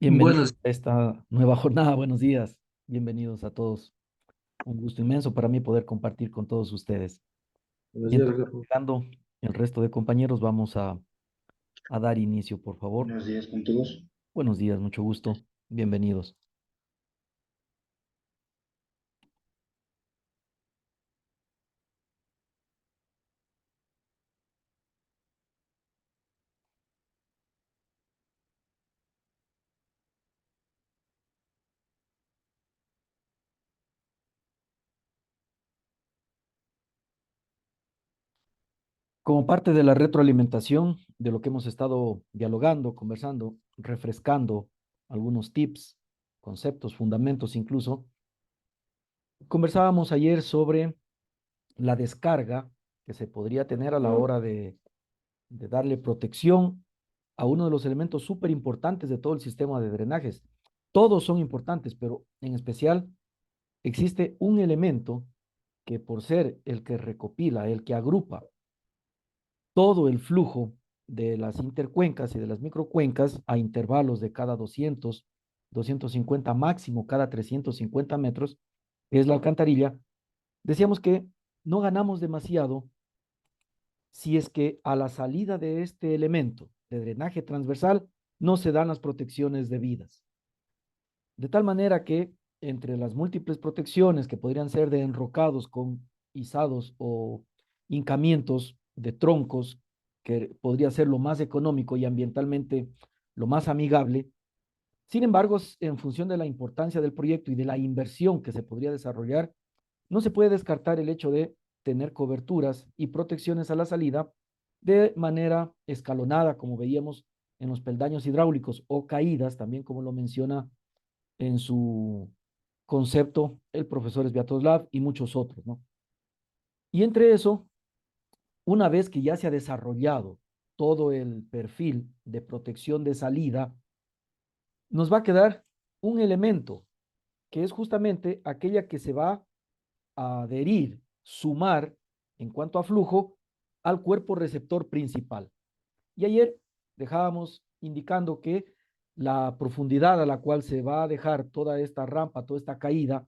Bienvenidos Buenos, a esta nueva jornada. Buenos días. Bienvenidos a todos. Un gusto inmenso para mí poder compartir con todos ustedes. buenos días, Mientras va Rodolfo. llegando el resto de compañeros, vamos a dar inicio, por favor. Buenos días con todos. Buenos días, mucho gusto. Bienvenidos. Como parte de la retroalimentación de lo que hemos estado dialogando, conversando, refrescando algunos tips, conceptos, fundamentos incluso, conversábamos ayer sobre la descarga que se podría tener a la hora de darle protección a uno de los elementos súper importantes de todo el sistema de drenajes. Todos son importantes, pero en especial existe un elemento que por ser el que recopila, el que agrupa todo el flujo de las intercuencas y de las microcuencas a intervalos de cada 200, 250 máximo cada 350 metros, que es la alcantarilla, decíamos que no ganamos demasiado si es que a la salida de este elemento de drenaje transversal no se dan las protecciones debidas. De tal manera que entre las múltiples protecciones que podrían ser de enrocados con izados o hincamientos de troncos, que podría ser lo más económico y ambientalmente lo más amigable, sin embargo, en función de la importancia del proyecto y de la inversión que se podría desarrollar, no se puede descartar el hecho de tener coberturas y protecciones a la salida de manera escalonada, como veíamos en los peldaños hidráulicos, o caídas, también como lo menciona en su concepto el profesor Sviatoslav y muchos otros, ¿no? Y entre eso, una vez que ya se ha desarrollado todo el perfil de protección de salida, nos va a quedar un elemento que es justamente aquella que se va a adherir, sumar en cuanto a flujo al cuerpo receptor principal. Y ayer dejábamos indicando que la profundidad a la cual se va a dejar toda esta rampa, toda esta caída,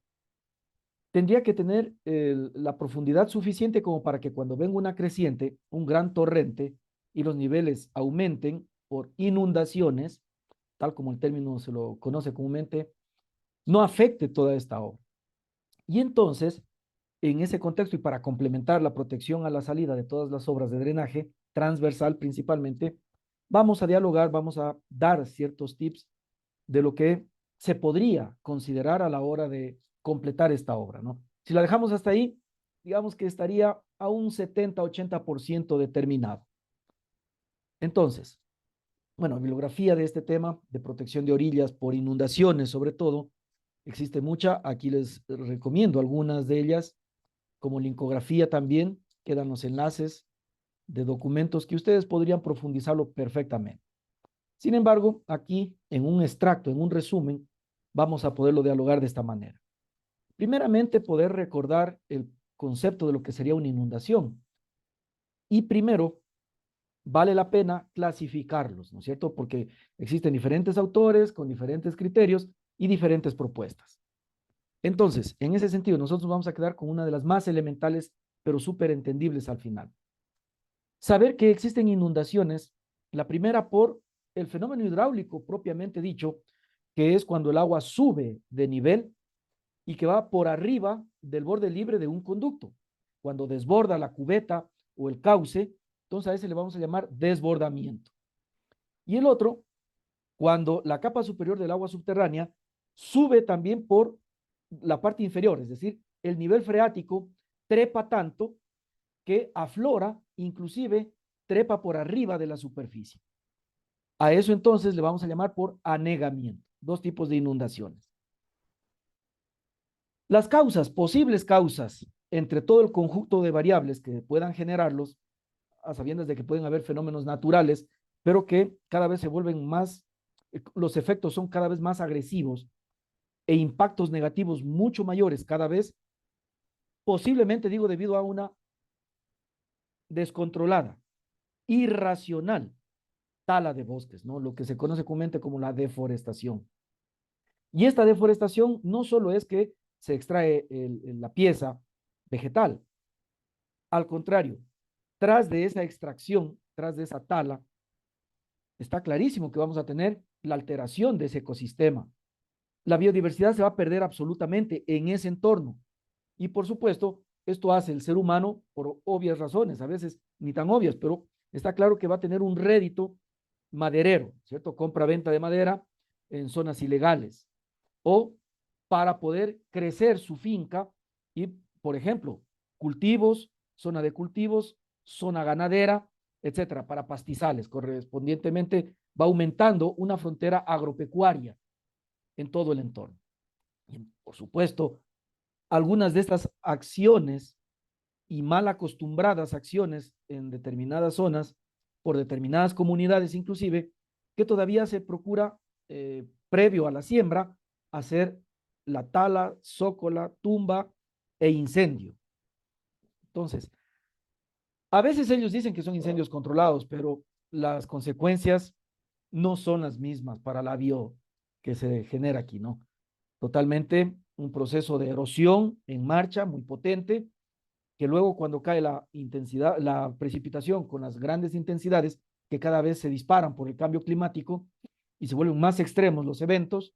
tendría que tener la profundidad suficiente como para que cuando venga una creciente, un gran torrente y los niveles aumenten por inundaciones, tal como el término se lo conoce comúnmente, no afecte toda esta obra. Y entonces, en ese contexto y para complementar la protección a la salida de todas las obras de drenaje, transversal principalmente, vamos a dialogar, vamos a dar ciertos tips de lo que se podría considerar a la hora de completar esta obra, ¿no? Si la dejamos hasta ahí, digamos que estaría a un 70-80% determinado. Entonces, bueno, bibliografía de este tema de protección de orillas por inundaciones, sobre todo, existe mucha. Aquí les recomiendo algunas de ellas, como lincografía también, quedan los enlaces de documentos que ustedes podrían profundizarlo perfectamente. Sin embargo, aquí en un extracto, en un resumen, vamos a poderlo dialogar de esta manera. Primeramente, poder recordar el concepto de lo que sería una inundación. Y primero, vale la pena clasificarlos, ¿no es cierto? Porque existen diferentes autores con diferentes criterios y diferentes propuestas. Entonces, en ese sentido, nosotros vamos a quedar con una de las más elementales, pero súper entendibles al final. Saber que existen inundaciones, la primera por el fenómeno hidráulico propiamente dicho, que es cuando el agua sube de nivel y que va por arriba del borde libre de un conducto. Cuando desborda la cubeta o el cauce, entonces a ese le vamos a llamar desbordamiento. Y el otro, cuando la capa superior del agua subterránea sube también por la parte inferior, es decir, el nivel freático trepa tanto que aflora, inclusive trepa por arriba de la superficie. A eso entonces le vamos a llamar por anegamiento, dos tipos de inundaciones. Las causas, posibles causas, entre todo el conjunto de variables que puedan generarlos, a sabiendas de que pueden haber fenómenos naturales, pero que cada vez se vuelven más, los efectos son cada vez más agresivos e impactos negativos mucho mayores cada vez, posiblemente digo debido a una descontrolada, irracional tala de bosques, ¿no? Lo que se conoce comúnmente como la deforestación. Y esta deforestación no solo es que se extrae la pieza vegetal, al contrario, tras de esa extracción, tras de esa tala, está clarísimo que vamos a tener la alteración de ese ecosistema. La biodiversidad se va a perder absolutamente en ese entorno. Y por supuesto, esto hace el ser humano por obvias razones, a veces ni tan obvias, pero está claro que va a tener un rédito maderero, ¿cierto? Compra-venta de madera en zonas ilegales o para poder crecer su finca y, por ejemplo, cultivos, zona de cultivos, zona ganadera, etcétera, para pastizales. Correspondientemente, va aumentando una frontera agropecuaria en todo el entorno. Y, por supuesto, algunas de estas acciones y mal acostumbradas acciones en determinadas zonas, por determinadas comunidades inclusive, que todavía se procura, previo a la siembra, hacer la tala, zócola, tumba e incendio. Entonces, a veces ellos dicen que son incendios controlados, pero las consecuencias no son las mismas para la bio que se genera aquí, ¿no? Totalmente un proceso de erosión en marcha muy potente, que luego cuando cae la intensidad, la precipitación con las grandes intensidades que cada vez se disparan por el cambio climático y se vuelven más extremos los eventos,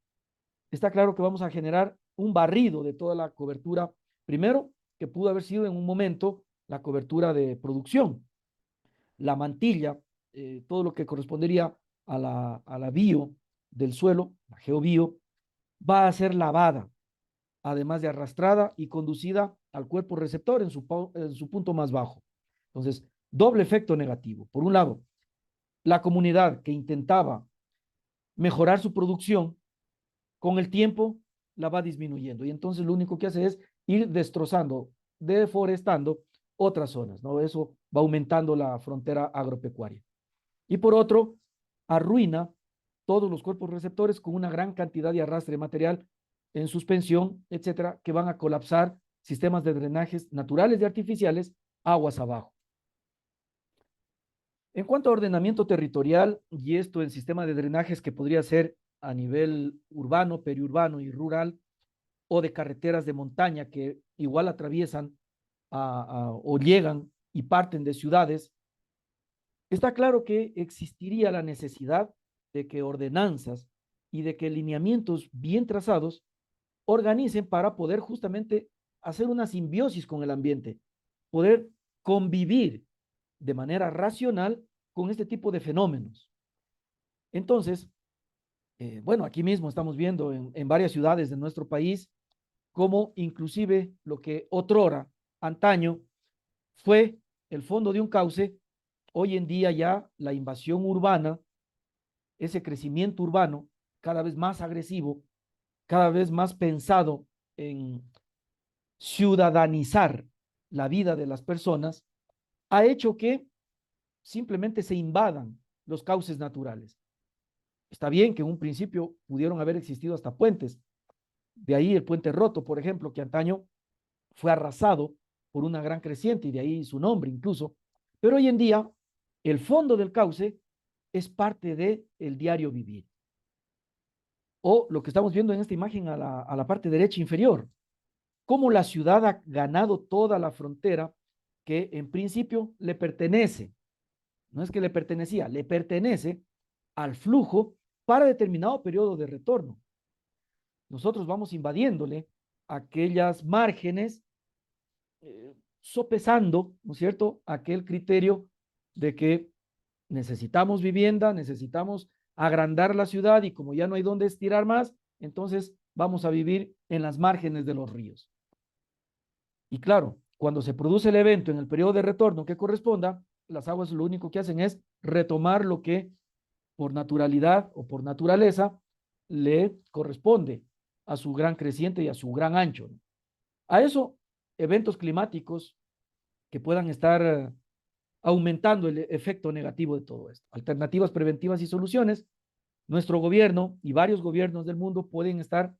está claro que vamos a generar un barrido de toda la cobertura, primero, que pudo haber sido en un momento la cobertura de producción, la mantilla, todo lo que correspondería a la bio del suelo, la geobio, va a ser lavada, además de arrastrada y conducida al cuerpo receptor en su punto más bajo. Entonces, doble efecto negativo. Por un lado, la comunidad que intentaba mejorar su producción, con el tiempo la va disminuyendo y entonces lo único que hace es ir destrozando, deforestando otras zonas, ¿no? Eso va aumentando la frontera agropecuaria. Y por otro, arruina todos los cuerpos receptores con una gran cantidad de arrastre material en suspensión, etcétera, que van a colapsar sistemas de drenajes naturales y artificiales aguas abajo. En cuanto a ordenamiento territorial, y esto en sistema de drenajes que podría ser a nivel urbano, periurbano y rural, o de carreteras de montaña que igual atraviesan o llegan y parten de ciudades, está claro que existiría la necesidad de que ordenanzas y de que lineamientos bien trazados organicen para poder justamente hacer una simbiosis con el ambiente, poder convivir de manera racional con este tipo de fenómenos. Entonces, bueno, aquí mismo estamos viendo en varias ciudades de nuestro país cómo inclusive lo que otrora, antaño, fue el fondo de un cauce, hoy en día ya la invasión urbana, ese crecimiento urbano cada vez más agresivo, cada vez más pensado en ciudadanizar la vida de las personas, ha hecho que simplemente se invadan los cauces naturales. Está bien que en un principio pudieron haber existido hasta puentes, de ahí el puente roto, por ejemplo, que antaño fue arrasado por una gran creciente y de ahí su nombre incluso, pero hoy en día el fondo del cauce es parte del diario vivir. O lo que estamos viendo en esta imagen a la parte derecha inferior, cómo la ciudad ha ganado toda la frontera que en principio le pertenece, no es que le pertenecía, le pertenece al flujo para determinado periodo de retorno. Nosotros vamos invadiéndole aquellas márgenes, sopesando, ¿no es cierto?, aquel criterio de que necesitamos vivienda, necesitamos agrandar la ciudad y como ya no hay dónde estirar más, entonces vamos a vivir en las márgenes de los ríos. Y claro, cuando se produce el evento en el periodo de retorno que corresponda, las aguas lo único que hacen es retomar lo que por naturalidad o por naturaleza le corresponde a su gran creciente y a su gran ancho. A eso, eventos climáticos que puedan estar aumentando el efecto negativo de todo esto. Alternativas preventivas y soluciones. Nuestro gobierno y varios gobiernos del mundo pueden estar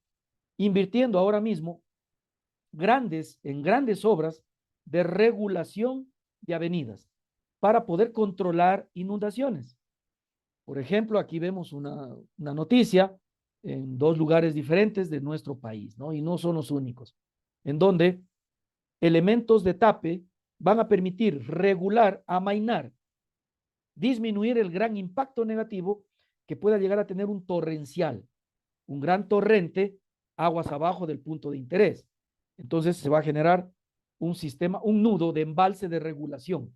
invirtiendo ahora mismo en grandes obras de regulación de avenidas para poder controlar inundaciones. Por ejemplo, aquí vemos una noticia en dos lugares diferentes de nuestro país, ¿no? Y no son los únicos, en donde elementos de tape van a permitir regular, amainar, disminuir el gran impacto negativo que pueda llegar a tener un torrencial, un gran torrente, aguas abajo del punto de interés. Entonces se va a generar un sistema, un nudo de embalse de regulación,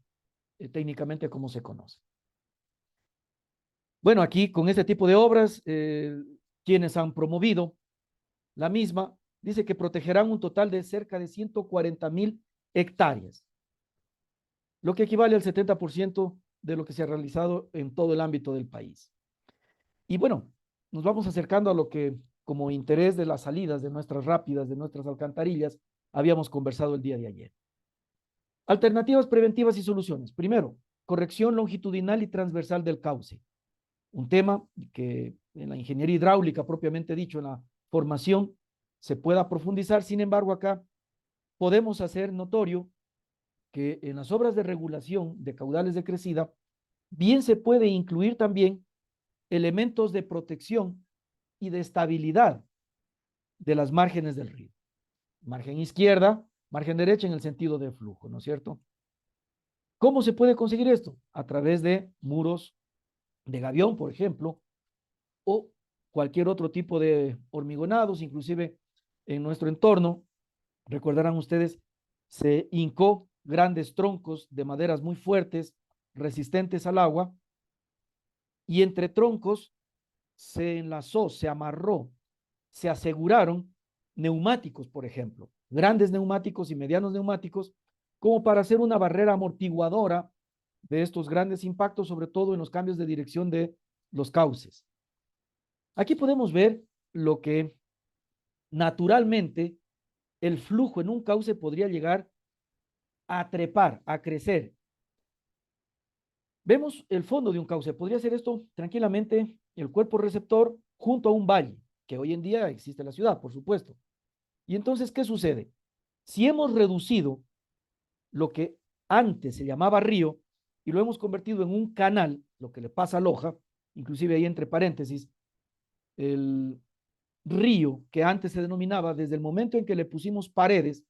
técnicamente como se conoce. Bueno, aquí con este tipo de obras, quienes han promovido la misma, dice que protegerán un total de cerca de 140,000 hectáreas, lo que equivale al 70% de lo que se ha realizado en todo el ámbito del país. Y bueno, nos vamos acercando a lo que como interés de las salidas de nuestras rápidas, de nuestras alcantarillas, habíamos conversado el día de ayer. Alternativas preventivas y soluciones. Primero, corrección longitudinal y transversal del cauce. Un tema que en la ingeniería hidráulica, propiamente dicho, en la formación, se pueda profundizar. Sin embargo, acá podemos hacer notorio que en las obras de regulación de caudales de crecida, bien se puede incluir también elementos de protección y de estabilidad de las márgenes del río. Margen izquierda, margen derecha en el sentido de flujo, ¿no es cierto? ¿Cómo se puede conseguir esto? A través de muros de gavión, por ejemplo, o cualquier otro tipo de hormigonados, inclusive en nuestro entorno, recordarán ustedes, se hincó grandes troncos de maderas muy fuertes, resistentes al agua, y entre troncos se enlazó, se amarró, se aseguraron neumáticos, por ejemplo, grandes neumáticos y medianos neumáticos, como para hacer una barrera amortiguadora de estos grandes impactos, sobre todo en los cambios de dirección de los cauces. Aquí podemos ver lo que naturalmente el flujo en un cauce podría llegar a trepar, a crecer. Vemos el fondo de un cauce. Podría ser esto tranquilamente el cuerpo receptor junto a un valle, que hoy en día existe en la ciudad, por supuesto. Y entonces, ¿qué sucede? Si hemos reducido lo que antes se llamaba río y lo hemos convertido en un canal, lo que le pasa a Loja, inclusive ahí entre paréntesis, el río que antes se denominaba, desde el momento en que le pusimos paredes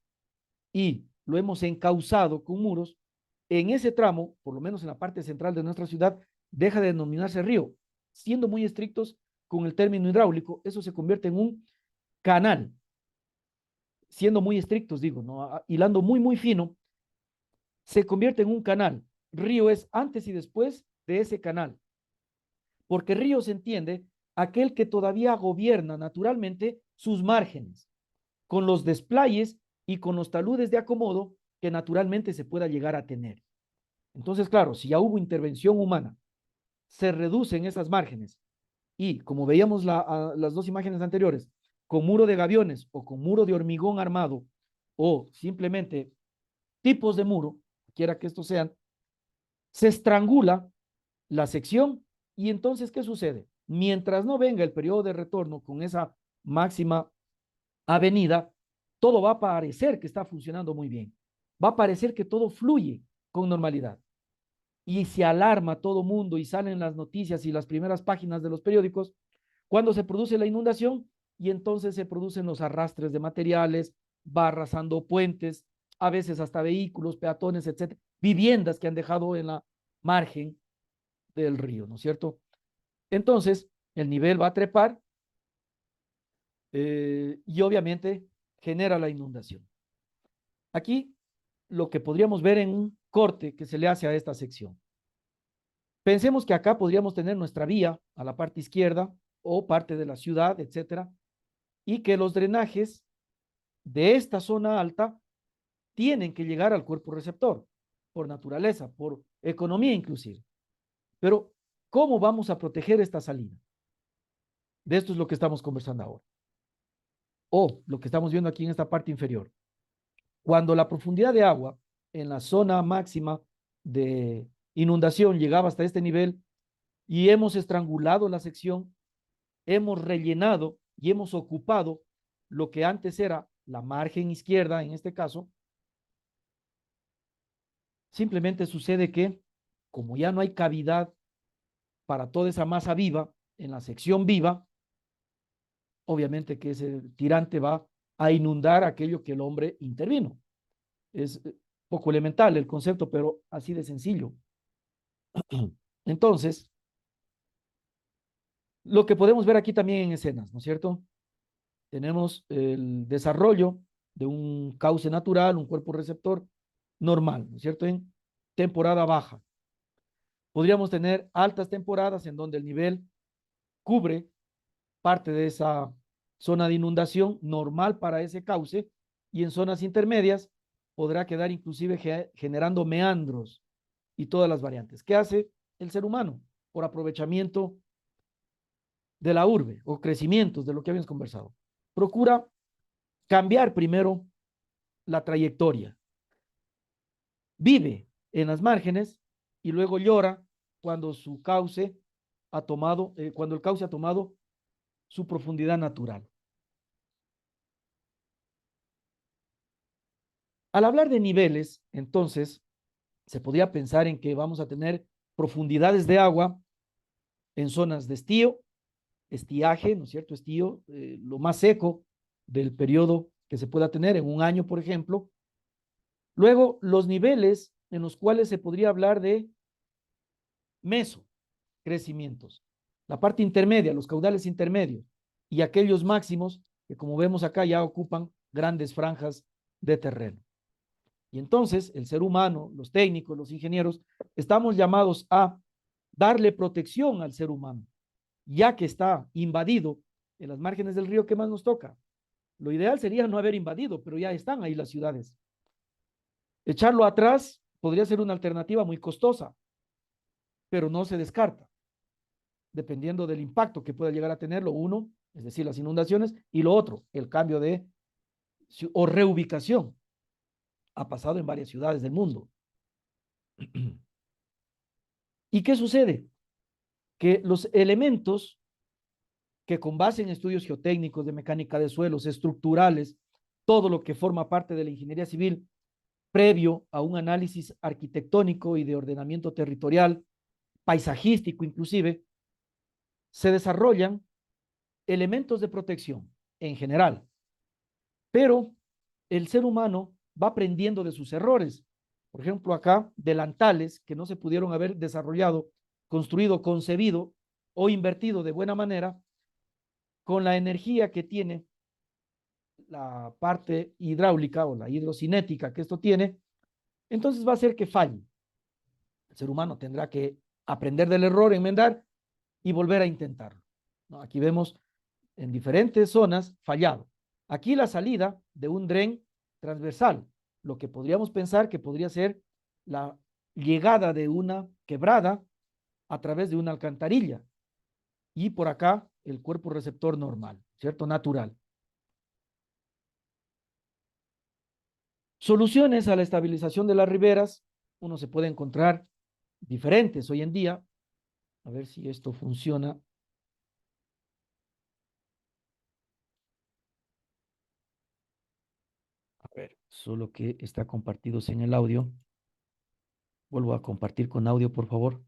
y lo hemos encauzado con muros, en ese tramo, por lo menos en la parte central de nuestra ciudad, deja de denominarse río. Siendo muy estrictos con el término hidráulico, eso se convierte en un canal. Siendo muy estrictos, digo, ¿no? Hilando muy, muy fino, se convierte en un canal. Río es antes y después de ese canal. Porque río se entiende aquel que todavía gobierna naturalmente sus márgenes, con los desplayes y con los taludes de acomodo que naturalmente se pueda llegar a tener. Entonces, claro, si ya hubo intervención humana, se reducen esas márgenes y, como veíamos las dos imágenes anteriores, con muro de gaviones o con muro de hormigón armado o simplemente tipos de muro, quiera que estos sean, se estrangula la sección y entonces, ¿qué sucede? Mientras no venga el periodo de retorno con esa máxima avenida, todo va a parecer que está funcionando muy bien. Va a parecer que todo fluye con normalidad. Y se alarma todo mundo y salen las noticias y las primeras páginas de los periódicos cuando se produce la inundación y entonces se producen los arrastres de materiales, va arrasando puentes, a veces hasta vehículos, peatones, etcétera, viviendas que han dejado en la margen del río, ¿no es cierto? Entonces, el nivel va a trepar y obviamente genera la inundación. Aquí lo que podríamos ver en un corte que se le hace a esta sección. Pensemos que acá podríamos tener nuestra vía a la parte izquierda o parte de la ciudad, etcétera, y que los drenajes de esta zona alta tienen que llegar al cuerpo receptor, por naturaleza, por economía inclusive. Pero, ¿cómo vamos a proteger esta salida? De esto es lo que estamos conversando ahora. O lo que estamos viendo aquí en esta parte inferior. Cuando la profundidad de agua en la zona máxima de inundación llegaba hasta este nivel y hemos estrangulado la sección, hemos rellenado y hemos ocupado lo que antes era la margen izquierda, en este caso, simplemente sucede que, como ya no hay cavidad para toda esa masa viva, en la sección viva, obviamente que ese tirante va a inundar aquello que el hombre intervino. Es poco elemental el concepto, pero así de sencillo. Entonces, lo que podemos ver aquí también en escenas, ¿no es cierto? Tenemos el desarrollo de un cauce natural, un cuerpo receptor normal, ¿no es cierto? En temporada baja. Podríamos tener altas temporadas en donde el nivel cubre parte de esa zona de inundación normal para ese cauce, y en zonas intermedias podrá quedar inclusive generando meandros y todas las variantes. ¿Qué hace el ser humano? Por aprovechamiento de la urbe o crecimientos de lo que habíamos conversado. Procura cambiar primero la trayectoria. Vive en las márgenes y luego llora cuando su cauce ha tomado, cuando el cauce ha tomado su profundidad natural. Al hablar de niveles, entonces, se podría pensar en que vamos a tener profundidades de agua en zonas de estío, estiaje, ¿no es cierto? Estío, lo más seco del periodo que se pueda tener en un año, por ejemplo. Luego, los niveles en los cuales se podría hablar de meso, crecimientos. La parte intermedia, los caudales intermedios y aquellos máximos que, como vemos acá, ya ocupan grandes franjas de terreno. Y entonces el ser humano, los técnicos, los ingenieros, estamos llamados a darle protección al ser humano, ya que está invadido en las márgenes del río. ¿Qué más nos toca? Lo ideal sería no haber invadido, pero ya están ahí las ciudades. Echarlo atrás podría ser una alternativa muy costosa, pero no se descarta, dependiendo del impacto que pueda llegar a tener lo uno, es decir, las inundaciones, y lo otro, el cambio de o reubicación. Ha pasado en varias ciudades del mundo. ¿Y qué sucede? Que los elementos que, con base en estudios geotécnicos, de mecánica de suelos, estructurales, todo lo que forma parte de la ingeniería civil, previo a un análisis arquitectónico y de ordenamiento territorial, paisajístico inclusive, se desarrollan elementos de protección en general, pero el ser humano va aprendiendo de sus errores. Por ejemplo, acá, delantales que no se pudieron haber desarrollado, construido, concebido o invertido de buena manera con la energía que tiene la parte hidráulica o la hidrocinética que esto tiene, entonces va a hacer que falle. El ser humano tendrá que aprender del error, enmendar y volver a intentarlo, ¿no? Aquí vemos en diferentes zonas fallado. Aquí la salida de un dren transversal, lo que podríamos pensar que podría ser la llegada de una quebrada a través de una alcantarilla, y por acá el cuerpo receptor normal, ¿cierto? Natural. Soluciones a la estabilización de las riberas, uno se puede encontrar diferentes hoy en día. A ver si esto funciona. A ver, solo que está compartidos en el audio. Vuelvo a compartir con audio, por favor.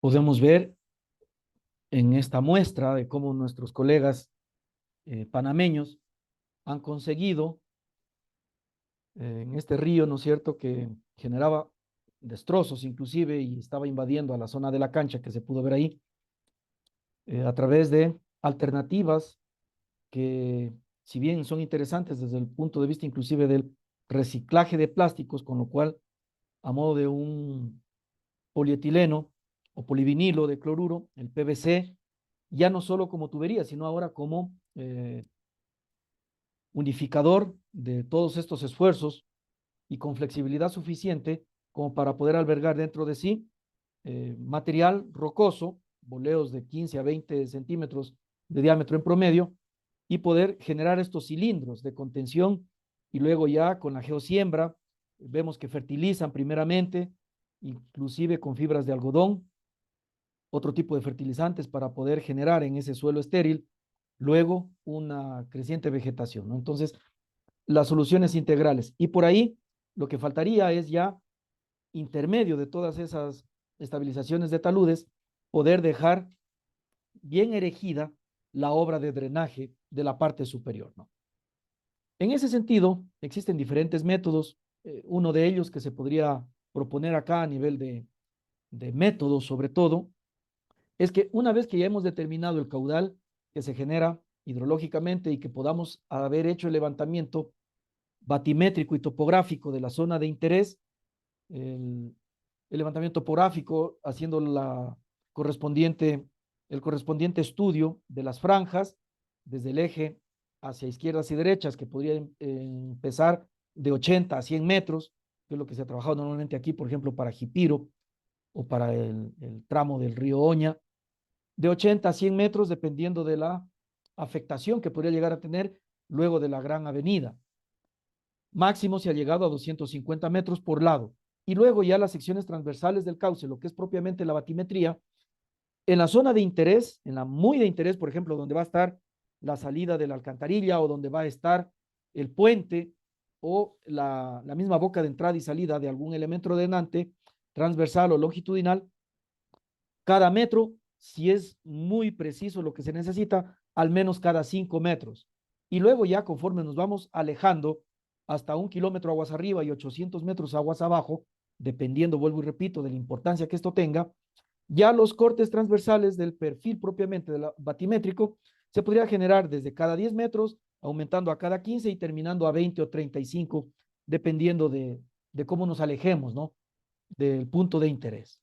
podemos ver en esta muestra de cómo nuestros colegas panameños han conseguido en este río, ¿no es cierto?, que generaba destrozos inclusive y estaba invadiendo a la zona de la cancha que se pudo ver ahí, a través de alternativas que, si bien son interesantes desde el punto de vista inclusive del reciclaje de plásticos, con lo cual, a modo de un polietileno o polivinilo de cloruro, el PVC, ya no solo como tubería, sino ahora como unificador de todos estos esfuerzos y con flexibilidad suficiente como para poder albergar dentro de sí material rocoso, boleos de 15 a 20 centímetros de diámetro en promedio, y poder generar estos cilindros de contención y luego ya con la geosiembra vemos que fertilizan primeramente, inclusive con fibras de algodón, otro tipo de fertilizantes para poder generar en ese suelo estéril luego una creciente vegetación, ¿no? Entonces, las soluciones integrales. Y por ahí lo que faltaría es ya intermedio de todas esas estabilizaciones de taludes, poder dejar bien erigida la obra de drenaje de la parte superior, ¿no? En ese sentido, existen diferentes métodos. Uno de ellos que se podría proponer acá a nivel de métodos, sobre todo, es que una vez que ya hemos determinado el caudal que se genera hidrológicamente y que podamos haber hecho el levantamiento batimétrico y topográfico de la zona de interés, el, el levantamiento topográfico haciendo el correspondiente estudio de las franjas desde el eje hacia izquierdas y derechas, que podría empezar de 80 a 100 metros, que es lo que se ha trabajado normalmente aquí, por ejemplo, para Jipiro o para el tramo del río Oña, de 80 a 100 metros, dependiendo de la afectación que podría llegar a tener luego de la gran avenida. Máximo se ha llegado a 250 metros por lado. Y luego ya las secciones transversales del cauce, lo que es propiamente la batimetría, en la zona de interés, en la muy de interés, por ejemplo, donde va a estar la salida de la alcantarilla o donde va a estar el puente o la misma boca de entrada y salida de algún elemento drenante, transversal o longitudinal, cada metro, si es muy preciso lo que se necesita, al menos cada 5 metros. Y luego ya conforme nos vamos alejando hasta 1 kilómetro aguas arriba y 800 metros aguas abajo, dependiendo, vuelvo y repito, de la importancia que esto tenga, ya los cortes transversales del perfil propiamente del batimétrico se podría generar desde cada 10 metros, aumentando a cada 15 y terminando a 20 o 35, dependiendo de cómo nos alejemos, ¿no?, del punto de interés.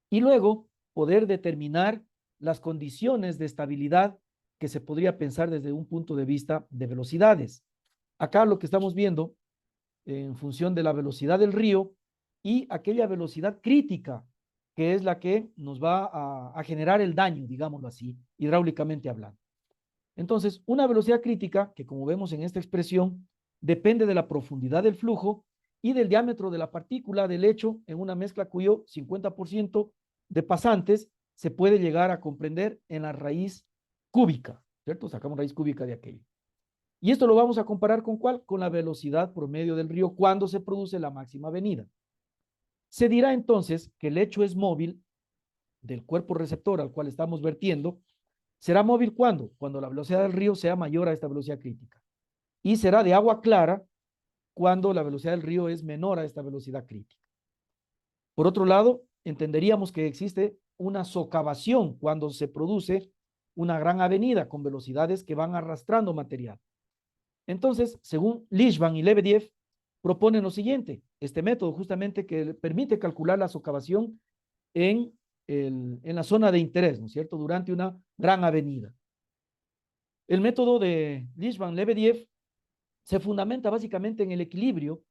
Y luego poder determinar las condiciones de estabilidad que se podría pensar desde un punto de vista de velocidades. Acá lo que estamos viendo en función de la velocidad del río y aquella velocidad crítica que es la que nos va a generar el daño, digámoslo así, hidráulicamente hablando. Entonces, una velocidad crítica, que como vemos en esta expresión, depende de la profundidad del flujo y del diámetro de la partícula del lecho en una mezcla cuyo 50% de pasantes se puede llegar a comprender en la raíz cúbica, ¿cierto? Sacamos raíz cúbica de aquello. Y esto lo vamos a comparar con ¿cuál? Con la velocidad promedio del río cuando se produce la máxima venida. Se dirá entonces que el lecho es móvil del cuerpo receptor al cual estamos vertiendo. ¿Será móvil cuándo? Cuando la velocidad del río sea mayor a esta velocidad crítica. Y será de agua clara cuando la velocidad del río es menor a esta velocidad crítica. Por otro lado, entenderíamos que existe una socavación cuando se produce una gran avenida con velocidades que van arrastrando material. Entonces, según Lishman y Lebedev, proponen lo siguiente, este método justamente que permite calcular la socavación en la zona de interés, ¿no es cierto?, durante una gran avenida. El método de Lishman-Lebedev se fundamenta básicamente en el equilibrio,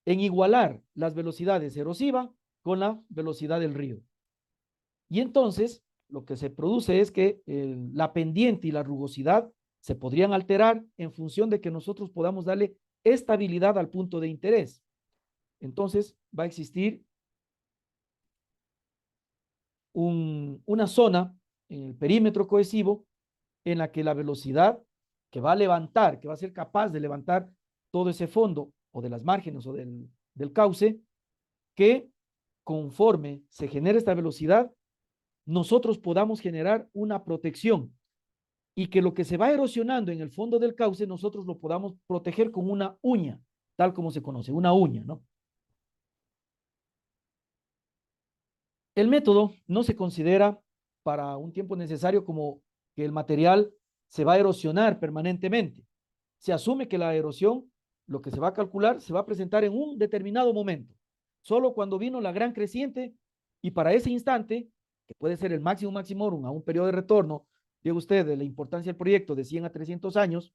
en igualar las velocidades erosivas con la velocidad del río. Y entonces, lo que se produce es que la pendiente y la rugosidad se podrían alterar en función de que nosotros podamos darle estabilidad al punto de interés. Entonces, va a existir una zona en el perímetro cohesivo en la que la velocidad que va a levantar, que va a ser capaz de levantar todo ese fondo o de las márgenes o del cauce, que conforme se genera esta velocidad, nosotros podamos generar una protección y que lo que se va erosionando en el fondo del cauce, nosotros lo podamos proteger con una uña, tal como se conoce, una uña, ¿no? El método no se considera para un tiempo necesario como que el material se va a erosionar permanentemente. Se asume que la erosión, lo que se va a calcular, se va a presentar en un determinado momento, solo cuando vino la gran creciente y para ese instante, que puede ser el máximo maximorum a un periodo de retorno, diga usted, de la importancia del proyecto de 100 a 300 años,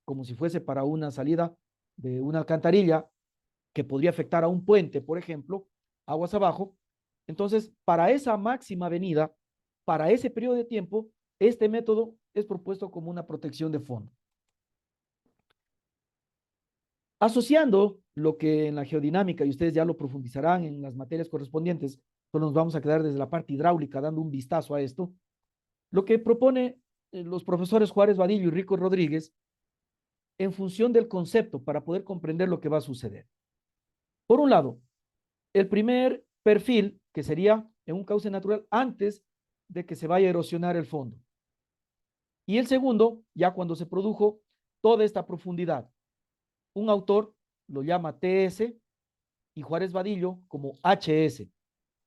como si fuese para una salida de una alcantarilla que podría afectar a un puente, por ejemplo, aguas abajo. Entonces, para esa máxima venida, para ese periodo de tiempo, este método es propuesto como una protección de fondo. Asociando lo que en la geodinámica, y ustedes ya lo profundizarán en las materias correspondientes, solo nos vamos a quedar desde la parte hidráulica dando un vistazo a esto, lo que propone los profesores Juárez Vadillo y Rico Rodríguez en función del concepto para poder comprender lo que va a suceder. Por un lado, el primer perfil, que sería en un cauce natural antes de que se vaya a erosionar el fondo. Y el segundo, ya cuando se produjo toda esta profundidad. Un autor lo llama TS y Juárez Vadillo como HS.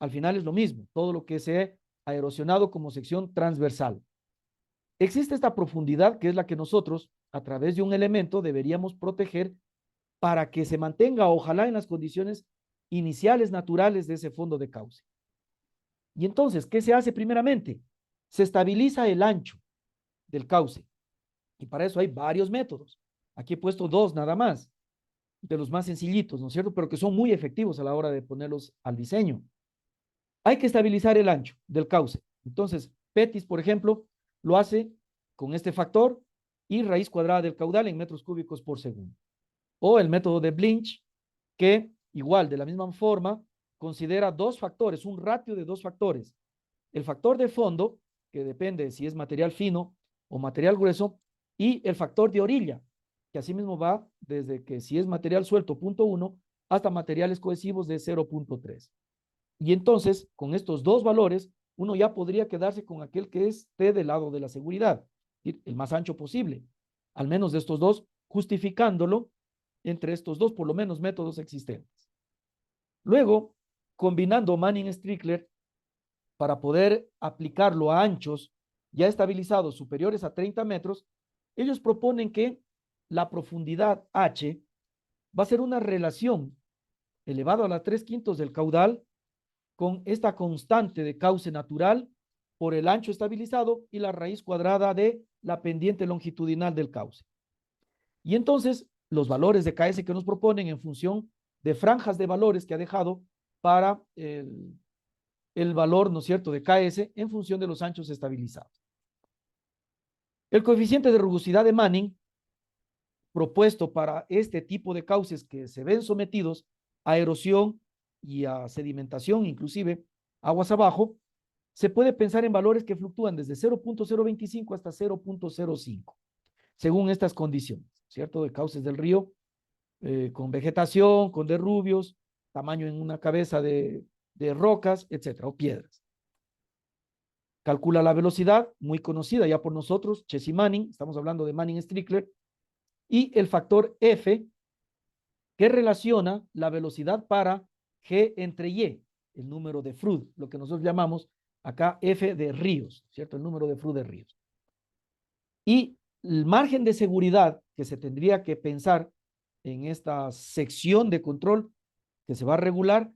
Al final es lo mismo, todo lo que se ha erosionado como sección transversal. Existe esta profundidad que es la que nosotros, a través de un elemento, deberíamos proteger para que se mantenga, ojalá, en las condiciones iniciales naturales de ese fondo de cauce. Y entonces, ¿qué se hace primeramente? Se estabiliza el ancho del cauce. Y para eso hay varios métodos. Aquí he puesto dos nada más, de los más sencillitos, ¿no es cierto? Pero que son muy efectivos a la hora de ponerlos al diseño. Hay que estabilizar el ancho del cauce. Entonces, Pettis, por ejemplo, lo hace con este factor y raíz cuadrada del caudal en metros cúbicos por segundo. O el método de Blinch, que igual, de la misma forma, considera dos factores, un ratio de dos factores. El factor de fondo, que depende si es material fino o material grueso, y el factor de orilla, que asimismo va desde que si es material suelto 0.1 hasta materiales cohesivos de 0.3. Y entonces, con estos dos valores, uno ya podría quedarse con aquel que esté del lado de la seguridad, el más ancho posible, al menos de estos dos, justificándolo entre estos dos, por lo menos, métodos existentes. Luego, combinando Manning-Strickler para poder aplicarlo a anchos ya estabilizados superiores a 30 metros, ellos proponen que la profundidad H va a ser una relación elevada a la 3/5 del caudal con esta constante de cauce natural por el ancho estabilizado y la raíz cuadrada de la pendiente longitudinal del cauce. Y entonces, los valores de KS que nos proponen en función de franjas de valores que ha dejado para el valor, ¿no es cierto?, de KS en función de los anchos estabilizados. El coeficiente de rugosidad de Manning, propuesto para este tipo de cauces que se ven sometidos a erosión y a sedimentación, inclusive aguas abajo, se puede pensar en valores que fluctúan desde 0.025 hasta 0.05, según estas condiciones, ¿cierto? De cauces del río, con vegetación, con derrubios, tamaño en una cabeza de rocas, etcétera, o piedras. Calcula la velocidad, muy conocida ya por nosotros, Chess y Manning, estamos hablando de Manning-Strickler, y el factor F, que relaciona la velocidad para G entre Y, el número de Froude, lo que nosotros llamamos acá F de ríos, ¿cierto? El número de Froude de ríos. Y el margen de seguridad que se tendría que pensar en esta sección de control que se va a regular,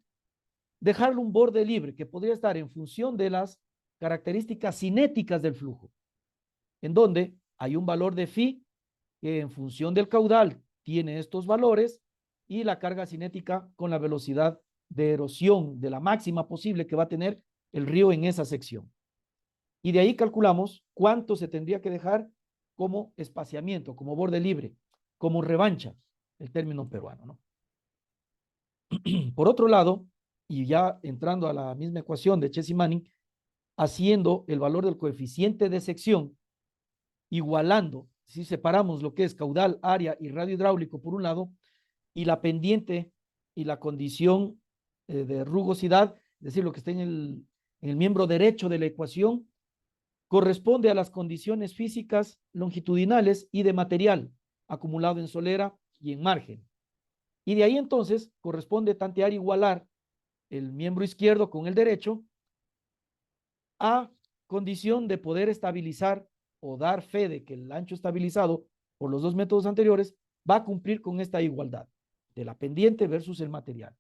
dejarle un borde libre que podría estar en función de las características cinéticas del flujo, en donde hay un valor de phi que en función del caudal tiene estos valores y la carga cinética con la velocidad de erosión de la máxima posible que va a tener el río en esa sección. Y de ahí calculamos cuánto se tendría que dejar como espaciamiento, como borde libre, como revancha, el término peruano, ¿no? Por otro lado, y ya entrando a la misma ecuación de Chess y Manning, haciendo el valor del coeficiente de sección, igualando, si separamos lo que es caudal, área y radio hidráulico por un lado, y la pendiente y la condición de rugosidad es decir, lo que está en el miembro derecho de la ecuación, corresponde a las condiciones físicas longitudinales y de material acumulado en solera y en margen. Y de ahí entonces corresponde tantear igualar el miembro izquierdo con el derecho a condición de poder estabilizar o dar fe de que el ancho estabilizado por los dos métodos anteriores va a cumplir con esta igualdad de la pendiente versus el material.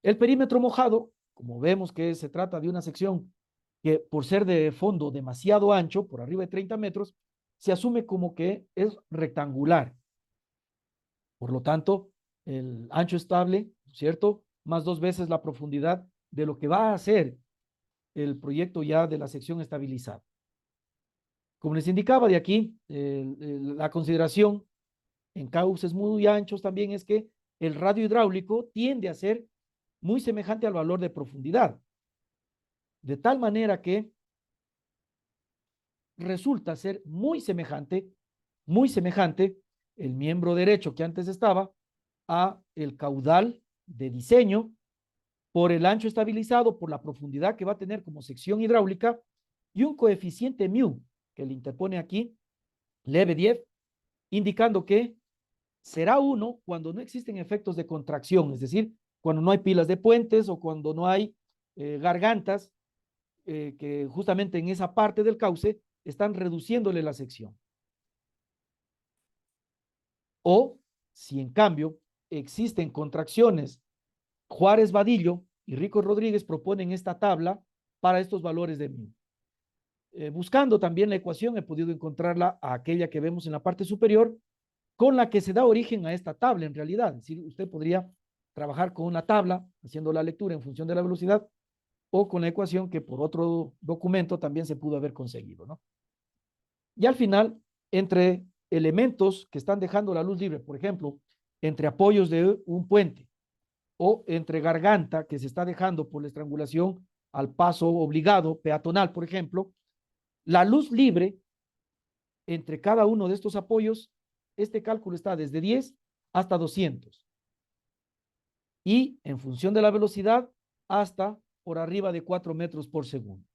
El perímetro mojado, como vemos que se trata de una sección que por ser de fondo demasiado ancho, por arriba de 30 metros, se asume como que es rectangular. Por lo tanto, el ancho estable, ¿cierto? Más 2 veces la profundidad de lo que va a ser el proyecto ya de la sección estabilizada. Como les indicaba de aquí, la consideración en cauces muy anchos también es que el radio hidráulico tiende a ser muy semejante al valor de profundidad, de tal manera que resulta ser muy semejante el miembro derecho que antes estaba a el caudal de diseño por el ancho estabilizado, por la profundidad que va a tener como sección hidráulica y un coeficiente mu que le interpone aquí, Lebedev, indicando que será 1 cuando no existen efectos de contracción, es decir, cuando no hay pilas de puentes o cuando no hay gargantas que justamente en esa parte del cauce están reduciéndole la sección. O si en cambio existen contracciones, Juárez Vadillo y Rico Rodríguez proponen esta tabla para estos valores de mu. Buscando también la ecuación, he podido encontrarla a aquella que vemos en la parte superior, con la que se da origen a esta tabla en realidad. Es decir, usted podría trabajar con una tabla, haciendo la lectura en función de la velocidad, o con la ecuación que por otro documento también se pudo haber conseguido, ¿no? Y al final, entre elementos que están dejando la luz libre, por ejemplo, entre apoyos de un puente o entre garganta que se está dejando por la estrangulación al paso obligado peatonal, por ejemplo, la luz libre entre cada uno de estos apoyos, este cálculo está desde 10 hasta 200 y en función de la velocidad hasta por arriba de 4 metros por segundo.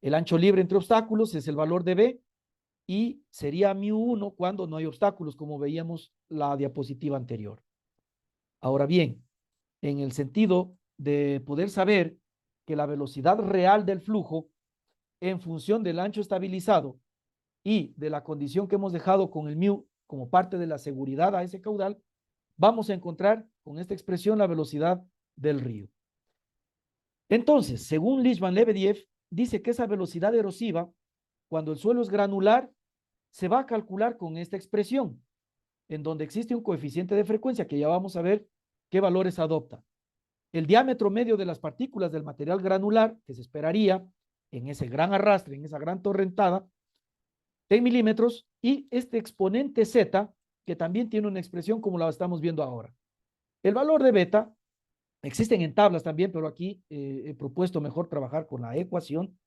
El ancho libre entre obstáculos es el valor de B y sería μ1 cuando no hay obstáculos, como veíamos la diapositiva anterior. Ahora bien, en el sentido de poder saber que la velocidad real del flujo en función del ancho estabilizado y de la condición que hemos dejado con el mu como parte de la seguridad a ese caudal, vamos a encontrar con esta expresión la velocidad del río. Entonces, según Leishman-Lebedev, dice que esa velocidad erosiva, cuando el suelo es granular, se va a calcular con esta expresión, en donde existe un coeficiente de frecuencia que ya vamos a ver qué valores adopta. El diámetro medio de las partículas del material granular, que se esperaría en ese gran arrastre, en esa gran torrentada, en milímetros, y este exponente Z, que también tiene una expresión como la estamos viendo ahora. El valor de beta, existen en tablas también, pero aquí he propuesto mejor trabajar con la ecuación.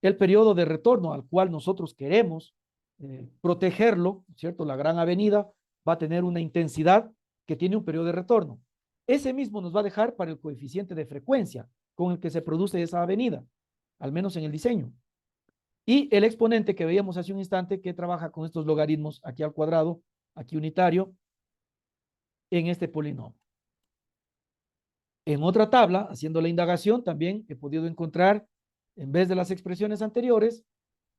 El periodo de retorno al cual nosotros queremos protegerlo, ¿cierto? La gran avenida va a tener una intensidad que tiene un periodo de retorno. Ese mismo nos va a dejar para el coeficiente de frecuencia con el que se produce esa avenida, al menos en el diseño. Y el exponente que veíamos hace un instante que trabaja con estos logaritmos aquí al cuadrado, aquí unitario, en este polinomio. En otra tabla, haciendo la indagación, también he podido encontrar, en vez de las expresiones anteriores,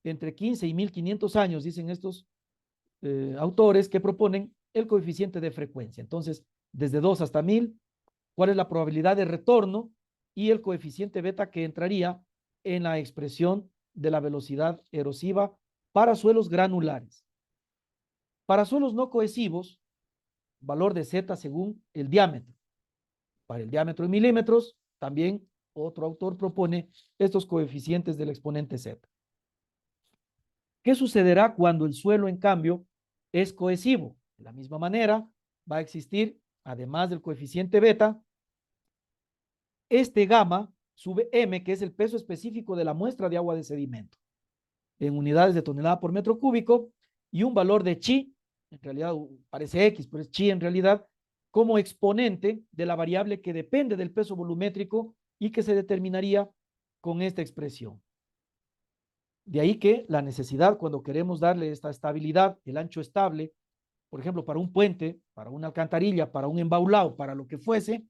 entre 15 y 1500 años, dicen estos autores que proponen el coeficiente de frecuencia. Entonces, desde 2 hasta 1000, ¿cuál es la probabilidad de retorno? Y el coeficiente beta que entraría en la expresión de la velocidad erosiva para suelos granulares. Para suelos no cohesivos, valor de Z según el diámetro. Para el diámetro en milímetros, también otro autor propone estos coeficientes del exponente Z. ¿Qué sucederá cuando el suelo, en cambio, es cohesivo? De la misma manera, va a existir, además del coeficiente beta, este gamma sube m, que es el peso específico de la muestra de agua de sedimento, en unidades de tonelada por metro cúbico, y un valor de chi, en realidad parece X, pero es chi en realidad, como exponente de la variable que depende del peso volumétrico y que se determinaría con esta expresión. De ahí que la necesidad, cuando queremos darle esta estabilidad, el ancho estable, por ejemplo, para un puente, para una alcantarilla, para un embaulado, para lo que fuese,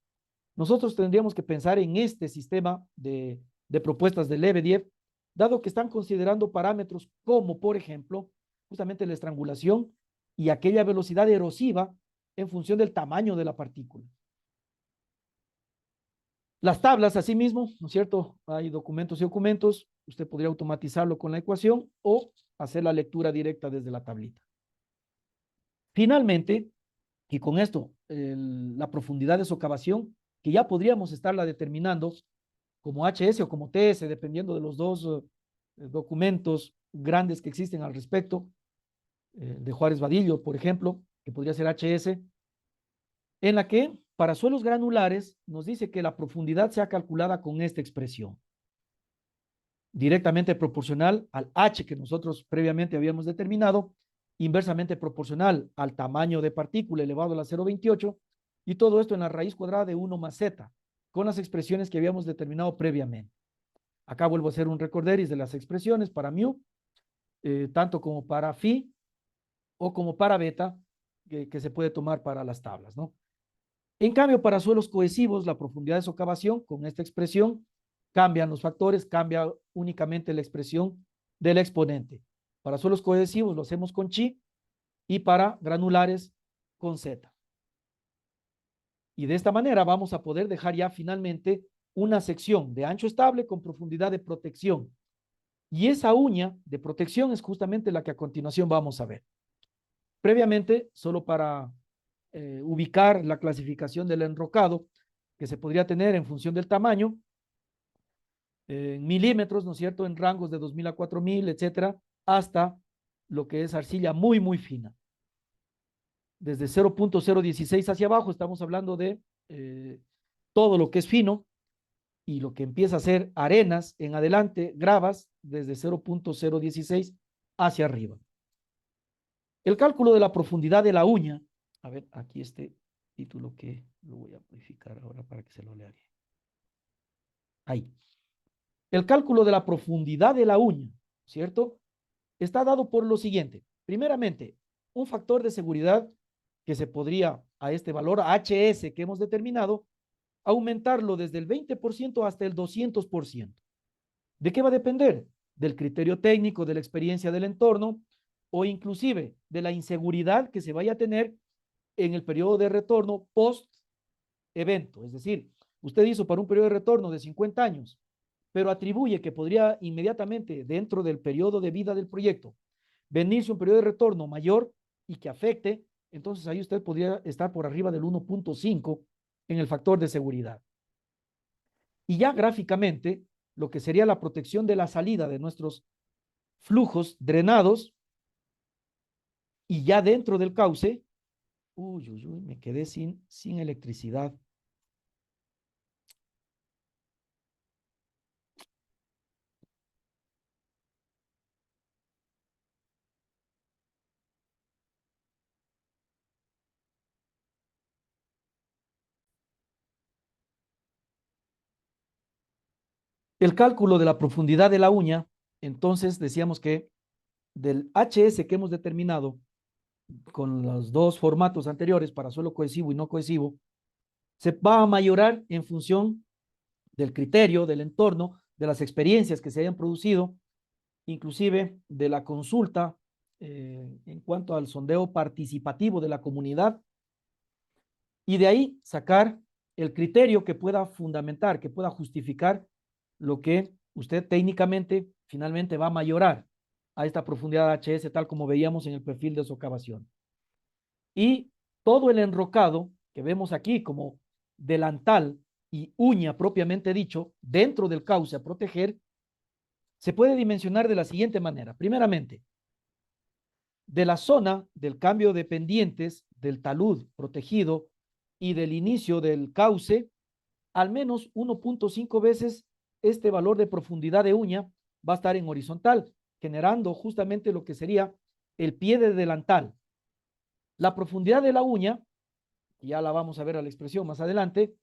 nosotros tendríamos que pensar en este sistema de propuestas de Lebedev, dado que están considerando parámetros como, por ejemplo, justamente la estrangulación y aquella velocidad erosiva en función del tamaño de la partícula. Las tablas, asimismo, ¿no es cierto? Hay documentos y documentos, usted podría automatizarlo con la ecuación o hacer la lectura directa desde la tablita. Finalmente, y con esto, la profundidad de socavación, que ya podríamos estarla determinando como HS o como TS, dependiendo de los dos documentos grandes que existen al respecto, de Juárez Vadillo, por ejemplo, que podría ser HS, en la que para suelos granulares nos dice que la profundidad sea calculada con esta expresión, directamente proporcional al H que nosotros previamente habíamos determinado, inversamente proporcional al tamaño de partícula elevado a la 0,28, y todo esto en la raíz cuadrada de 1 más z, con las expresiones que habíamos determinado previamente. Acá vuelvo a hacer un recorderis de las expresiones para mu, tanto como para phi o como para beta, que se puede tomar para las tablas, ¿no? En cambio, para suelos cohesivos, la profundidad de socavación, con esta expresión, cambian los factores, cambia únicamente la expresión del exponente. Para suelos cohesivos lo hacemos con chi y para granulares con z. Y de esta manera vamos a poder dejar ya finalmente una sección de ancho estable con profundidad de protección. Y esa uña de protección es justamente la que a continuación vamos a ver. Previamente, solo para ubicar la clasificación del enrocado que se podría tener en función del tamaño, en milímetros, ¿no es cierto?, en rangos de 2000 a 4000, etcétera, hasta lo que es arcilla muy, muy fina. Desde 0.016 hacia abajo estamos hablando de todo lo que es fino, y lo que empieza a ser arenas en adelante, gravas, desde 0.016 hacia arriba. El cálculo de la profundidad de la uña, a ver, aquí este título que lo voy a modificar ahora para que se lo lea bien. Ahí. El cálculo de la profundidad de la uña, ¿cierto? Está dado por lo siguiente. Primeramente, un factor de seguridad que se podría, a este valor HS que hemos determinado, aumentarlo desde el 20% hasta el 200%. ¿De qué va a depender? Del criterio técnico, de la experiencia del entorno o inclusive de la inseguridad que se vaya a tener en el periodo de retorno post evento. Es decir, usted hizo para un periodo de retorno de 50 años, pero atribuye que podría inmediatamente dentro del periodo de vida del proyecto venirse un periodo de retorno mayor y que afecte, entonces ahí usted podría estar por arriba del 1.5 en el factor de seguridad. Y ya gráficamente, lo que sería la protección de la salida de nuestros flujos drenados y ya dentro del cauce, me quedé sin electricidad. El cálculo de la profundidad de la uña, entonces decíamos que del HS que hemos determinado con los dos formatos anteriores para suelo cohesivo y no cohesivo, se va a mayorar en función del criterio, del entorno, de las experiencias que se hayan producido, inclusive de la consulta en cuanto al sondeo participativo de la comunidad, y de ahí sacar el criterio que pueda fundamentar, que pueda justificar lo que usted técnicamente finalmente va a mayorar a esta profundidad HS, tal como veíamos en el perfil de socavación. Y todo el enrocado que vemos aquí como delantal y uña propiamente dicho, dentro del cauce a proteger, se puede dimensionar de la siguiente manera. Primeramente, de la zona del cambio de pendientes del talud protegido y del inicio del cauce, al menos 1.5 veces este valor de profundidad de uña va a estar en horizontal, generando justamente lo que sería el pie de delantal. La profundidad de la uña, ya la vamos a ver a la expresión más adelante,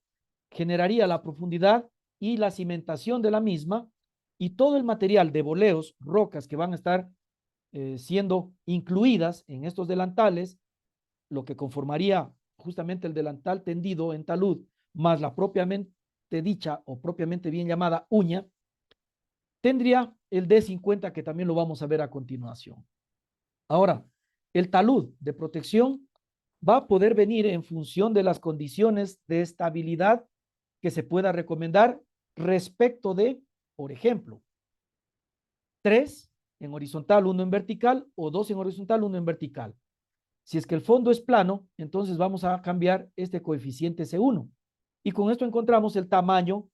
generaría la profundidad y la cimentación de la misma y todo el material de boleos, rocas que van a estar siendo incluidas en estos delantales, lo que conformaría justamente el delantal tendido en talud, más la propiamente dicha o propiamente bien llamada uña, tendría el D50 que también lo vamos a ver a continuación. Ahora, el talud de protección va a poder venir en función de las condiciones de estabilidad que se pueda recomendar respecto de, por ejemplo, 3 en horizontal, 1 en vertical o 2 en horizontal, 1 en vertical. Si es que el fondo es plano, entonces vamos a cambiar este coeficiente C1. Y con esto encontramos el tamaño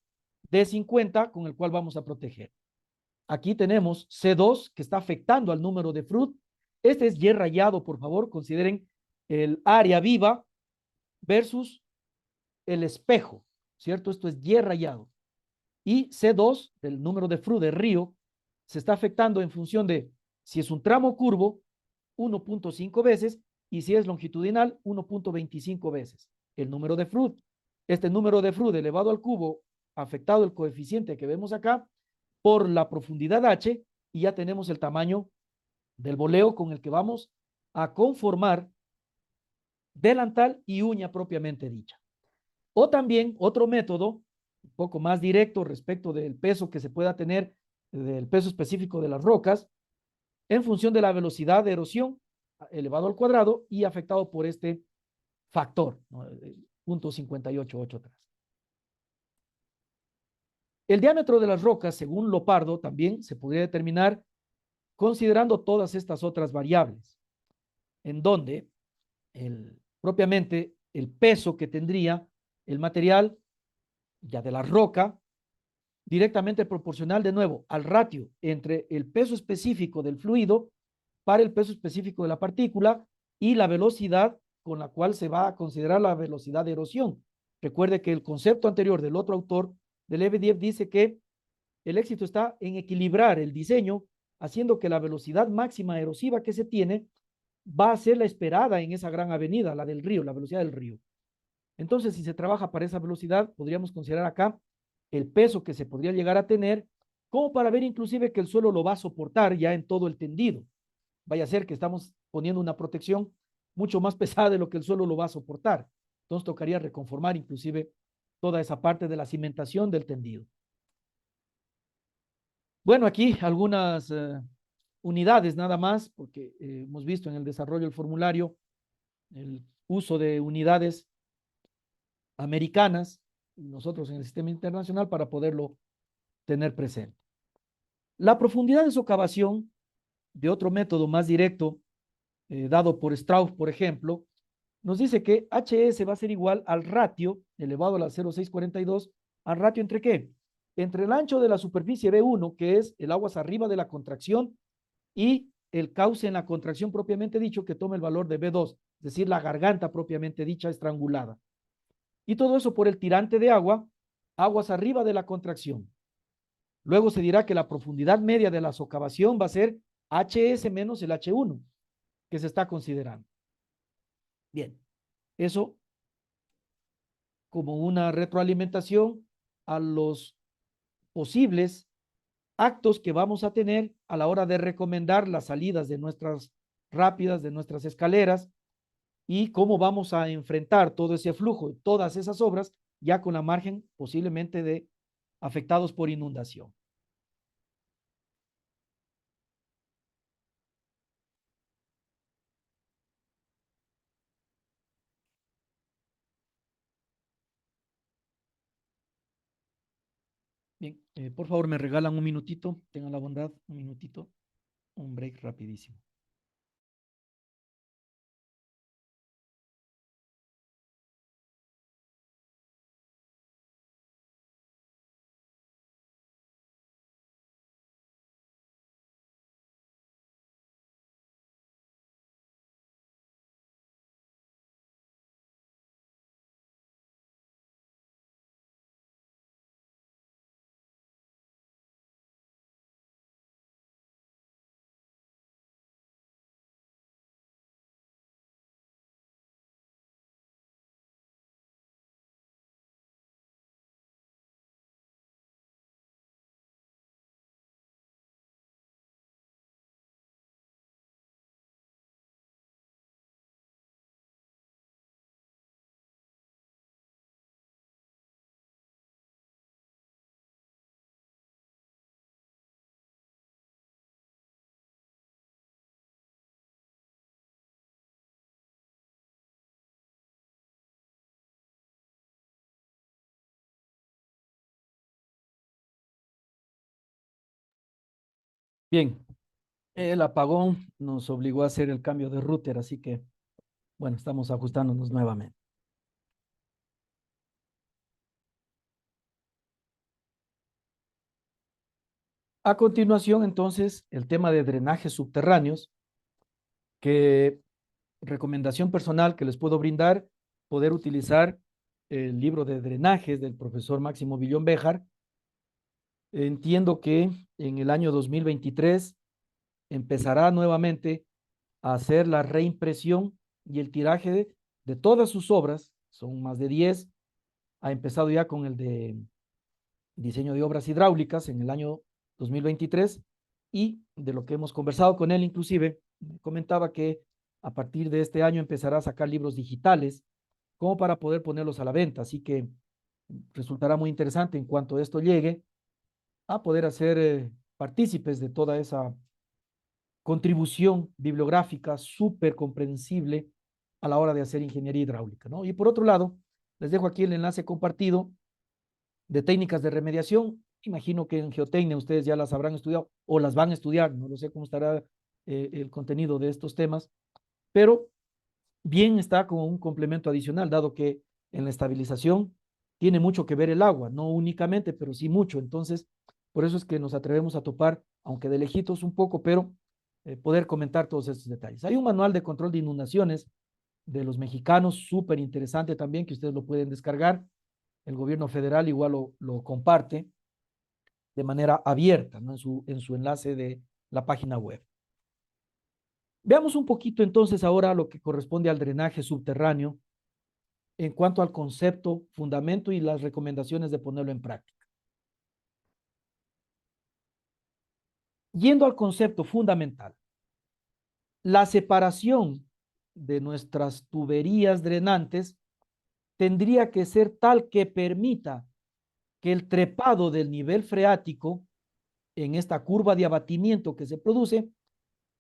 de 50 con el cual vamos a proteger. Aquí tenemos C2 que está afectando al número de Fruit. Este es Y rayado, por favor, consideren el área viva versus el espejo, ¿cierto? Esto es Y rayado. Y C2, del número de Fruit de río, se está afectando en función de si es un tramo curvo, 1.5 veces, y si es longitudinal, 1.25 veces. El número de Fruit. Este número de Fruit elevado al cubo, afectado el coeficiente que vemos acá, por la profundidad H, y ya tenemos el tamaño del boleo con el que vamos a conformar delantal y uña propiamente dicha. O también otro método, un poco más directo respecto del peso que se pueda tener, del peso específico de las rocas, en función de la velocidad de erosión elevado al cuadrado y afectado por este factor, ¿no? 0.58883. El diámetro de las rocas, según Lopardo, también se podría determinar considerando todas estas otras variables, en donde propiamente el peso que tendría el material ya de la roca, directamente proporcional de nuevo al ratio entre el peso específico del fluido para el peso específico de la partícula y la velocidad con la cual se va a considerar la velocidad de erosión. Recuerde que el concepto anterior del otro autor, de Lebedev, dice que el éxito está en equilibrar el diseño, haciendo que la velocidad máxima erosiva que se tiene va a ser la esperada en esa gran avenida, la del río, la velocidad del río. Entonces, si se trabaja para esa velocidad, podríamos considerar acá el peso que se podría llegar a tener, como para ver inclusive que el suelo lo va a soportar ya en todo el tendido. Vaya a ser que estamos poniendo una protección mucho más pesada de lo que el suelo lo va a soportar. Entonces tocaría reconformar inclusive toda esa parte de la cimentación del tendido. Bueno, aquí algunas unidades nada más, porque hemos visto en el desarrollo del formulario el uso de unidades americanas y nosotros en el sistema internacional para poderlo tener presente. La profundidad de socavación de otro método más directo, dado por Strauss, por ejemplo, nos dice que HS va a ser igual al ratio elevado a la 0,642, al ratio entre qué? Entre el ancho de la superficie B1, que es el aguas arriba de la contracción, y el cauce en la contracción propiamente dicho, que toma el valor de B2, es decir, la garganta propiamente dicha estrangulada. Y todo eso por el tirante de agua, aguas arriba de la contracción. Luego se dirá que la profundidad media de la socavación va a ser HS menos el H1 que se está considerando. Bien, eso como una retroalimentación a los posibles actos que vamos a tener a la hora de recomendar las salidas de nuestras rápidas, de nuestras escaleras y cómo vamos a enfrentar todo ese flujo, todas esas obras, ya con la margen posiblemente de afectados por inundación. Bien, por favor me regalan un minutito, tengan la bondad, un minutito, un break rapidísimo. Bien, el apagón nos obligó a hacer el cambio de router, así que, bueno, estamos ajustándonos nuevamente. A continuación, entonces, el tema de drenajes subterráneos, que recomendación personal que les puedo brindar, poder utilizar el libro de drenajes del profesor Máximo Villón Béjar. Entiendo que en el año 2023 empezará nuevamente a hacer la reimpresión y el tiraje de todas sus obras, son más de 10. Ha empezado ya con el de diseño de obras hidráulicas en el año 2023 y de lo que hemos conversado con él inclusive, comentaba que a partir de este año empezará a sacar libros digitales como para poder ponerlos a la venta, así que resultará muy interesante en cuanto esto llegue a poder hacer partícipes de toda esa contribución bibliográfica súper comprensible a la hora de hacer ingeniería hidráulica, ¿no? Y por otro lado, les dejo aquí el enlace compartido de técnicas de remediación. Imagino que en geotecnia ustedes ya las habrán estudiado o las van a estudiar, no lo sé cómo estará el contenido de estos temas, pero bien está como un complemento adicional, dado que en la estabilización tiene mucho que ver el agua, no únicamente, pero sí mucho. Entonces, por eso es que nos atrevemos a topar, aunque de lejitos un poco, pero poder comentar todos estos detalles. Hay un manual de control de inundaciones de los mexicanos, súper interesante también, que ustedes lo pueden descargar. El gobierno federal igual lo comparte de manera abierta, ¿no? En su enlace de la página web. Veamos un poquito entonces ahora lo que corresponde al drenaje subterráneo en cuanto al concepto, fundamento y las recomendaciones de ponerlo en práctica. Yendo al concepto fundamental, la separación de nuestras tuberías drenantes tendría que ser tal que permita que el trepado del nivel freático en esta curva de abatimiento que se produce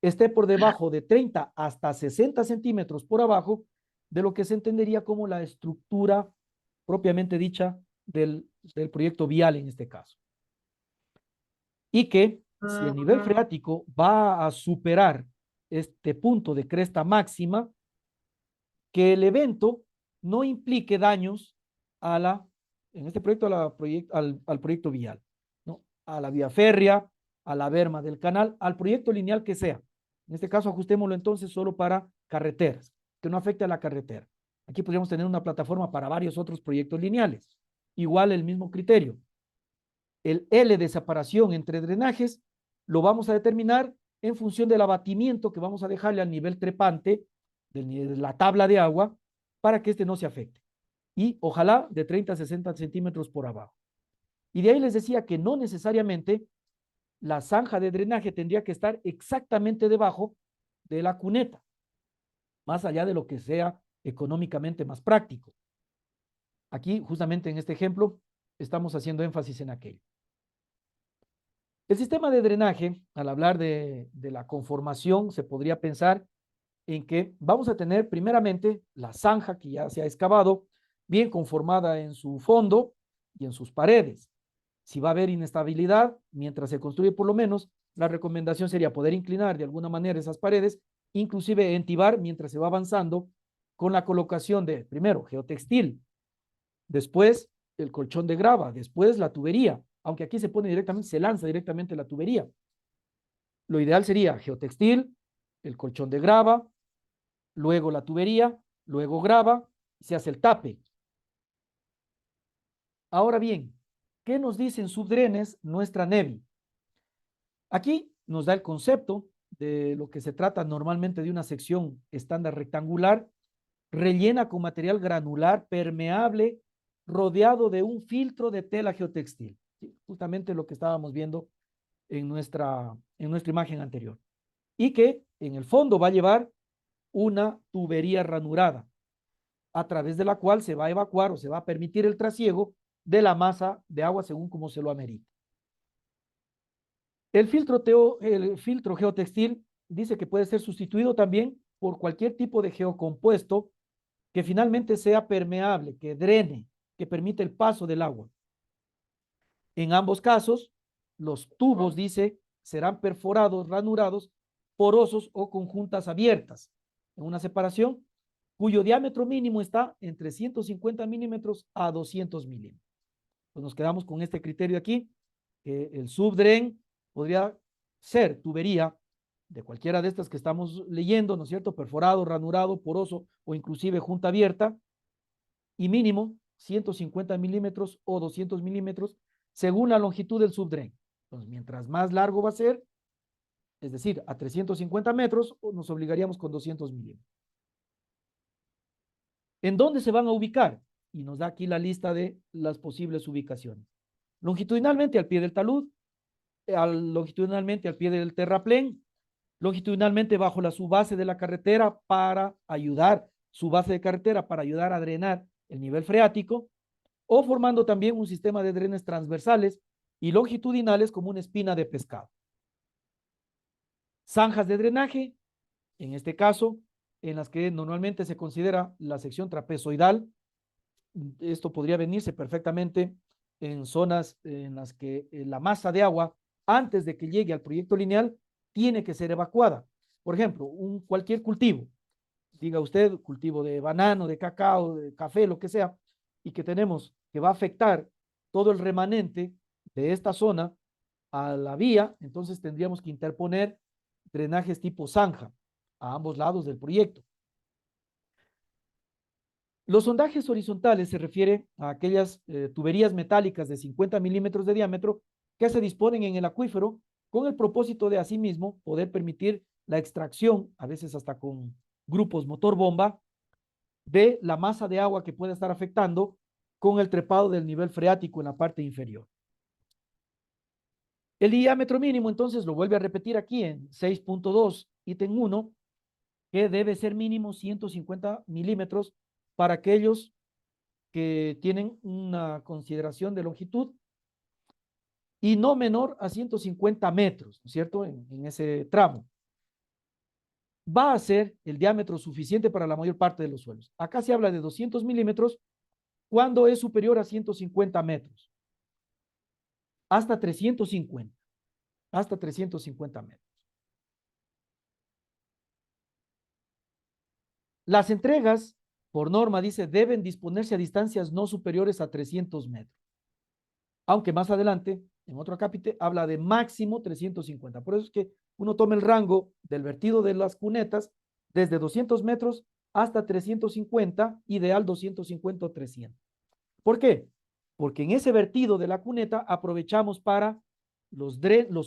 esté por debajo de 30 hasta 60 centímetros por abajo de lo que se entendería como la estructura propiamente dicha del proyecto vial en este caso. Y que si el nivel freático va a superar este punto de cresta máxima, que el evento no implique daños a la, en este proyecto, al proyecto vial, ¿no? A la vía férrea, a la berma del canal, al proyecto lineal que sea. En este caso, ajustémoslo entonces solo para carreteras, que no afecte a la carretera. Aquí podríamos tener una plataforma para varios otros proyectos lineales. Igual el mismo criterio. El L de separación entre drenajes lo vamos a determinar en función del abatimiento que vamos a dejarle al nivel trepante de la tabla de agua para que este no se afecte. Y ojalá de 30 a 60 centímetros por abajo. Y de ahí les decía que no necesariamente la zanja de drenaje tendría que estar exactamente debajo de la cuneta, más allá de lo que sea económicamente más práctico. Aquí, justamente en este ejemplo, estamos haciendo énfasis en aquello. El sistema de drenaje, al hablar de la conformación, se podría pensar en que vamos a tener primeramente la zanja que ya se ha excavado, bien conformada en su fondo y en sus paredes. Si va a haber inestabilidad, mientras se construye por lo menos, la recomendación sería poder inclinar de alguna manera esas paredes, inclusive entibar mientras se va avanzando con la colocación de, primero, geotextil, después el colchón de grava, después la tubería, aunque aquí se pone directamente, se lanza directamente la tubería. Lo ideal sería geotextil, el colchón de grava, luego la tubería, luego grava, se hace el tape. Ahora bien, ¿qué nos dicen subdrenes nuestra NEVI? Aquí nos da el concepto de lo que se trata normalmente de una sección estándar rectangular, rellena con material granular permeable, rodeado de un filtro de tela geotextil. ¿Sí? Justamente lo que estábamos viendo en nuestra imagen anterior. Y que en el fondo va a llevar una tubería ranurada, a través de la cual se va a evacuar o se va a permitir el trasiego de la masa de agua según como se lo amerite. El filtro geotextil dice que puede ser sustituido también por cualquier tipo de geocompuesto que finalmente sea permeable, que drene, que permite el paso del agua. En ambos casos, los tubos, dice, serán perforados, ranurados, porosos o conjuntas abiertas, en una separación cuyo diámetro mínimo está entre 150 milímetros a 200 milímetros. Pues nos quedamos con este criterio aquí, que el subdren podría ser tubería de cualquiera de estas que estamos leyendo, ¿no es cierto? Perforado, ranurado, poroso o inclusive junta abierta, y mínimo 150 milímetros o 200 milímetros según la longitud del subdren. Entonces, mientras más largo va a ser, es decir, a 350 metros, nos obligaríamos con 200 milímetros. ¿En dónde se van a ubicar? Y nos da aquí la lista de las posibles ubicaciones. Longitudinalmente al pie del talud, longitudinalmente al pie del terraplén, longitudinalmente bajo la subbase de la carretera para ayudar, su base de carretera para ayudar a drenar el nivel freático, o formando también un sistema de drenes transversales y longitudinales como una espina de pescado. Zanjas de drenaje, en este caso, en las que normalmente se considera la sección trapezoidal. Esto podría venirse perfectamente en zonas en las que la masa de agua, antes de que llegue al proyecto lineal, tiene que ser evacuada. Por ejemplo, cualquier cultivo, diga usted, cultivo de banano, de cacao, de café, lo que sea, y que tenemos que va a afectar todo el remanente de esta zona a la vía, entonces tendríamos que interponer drenajes tipo zanja a ambos lados del proyecto. Los sondajes horizontales se refiere a aquellas tuberías metálicas de 50 milímetros de diámetro que se disponen en el acuífero con el propósito de asimismo poder permitir la extracción, a veces hasta con grupos motor bomba, de la masa de agua que puede estar afectando con el trepado del nivel freático en la parte inferior. El diámetro mínimo, entonces, lo vuelve a repetir aquí en 6.2, ítem 1, que debe ser mínimo 150 milímetros para aquellos que tienen una consideración de longitud y no menor a 150 metros, ¿no es cierto?, en ese tramo. Va a ser el diámetro suficiente para la mayor parte de los suelos. Acá se habla de 200 milímetros cuando es superior a 150 metros, hasta 350, hasta 350 metros. Las entregas, por norma, dice, deben disponerse a distancias no superiores a 300 metros. Aunque más adelante, en otro acápite, habla de máximo 350. Por eso es que uno toma el rango del vertido de las cunetas desde 200 metros hasta 350, ideal 250 o 300. ¿Por qué? Porque en ese vertido de la cuneta aprovechamos para los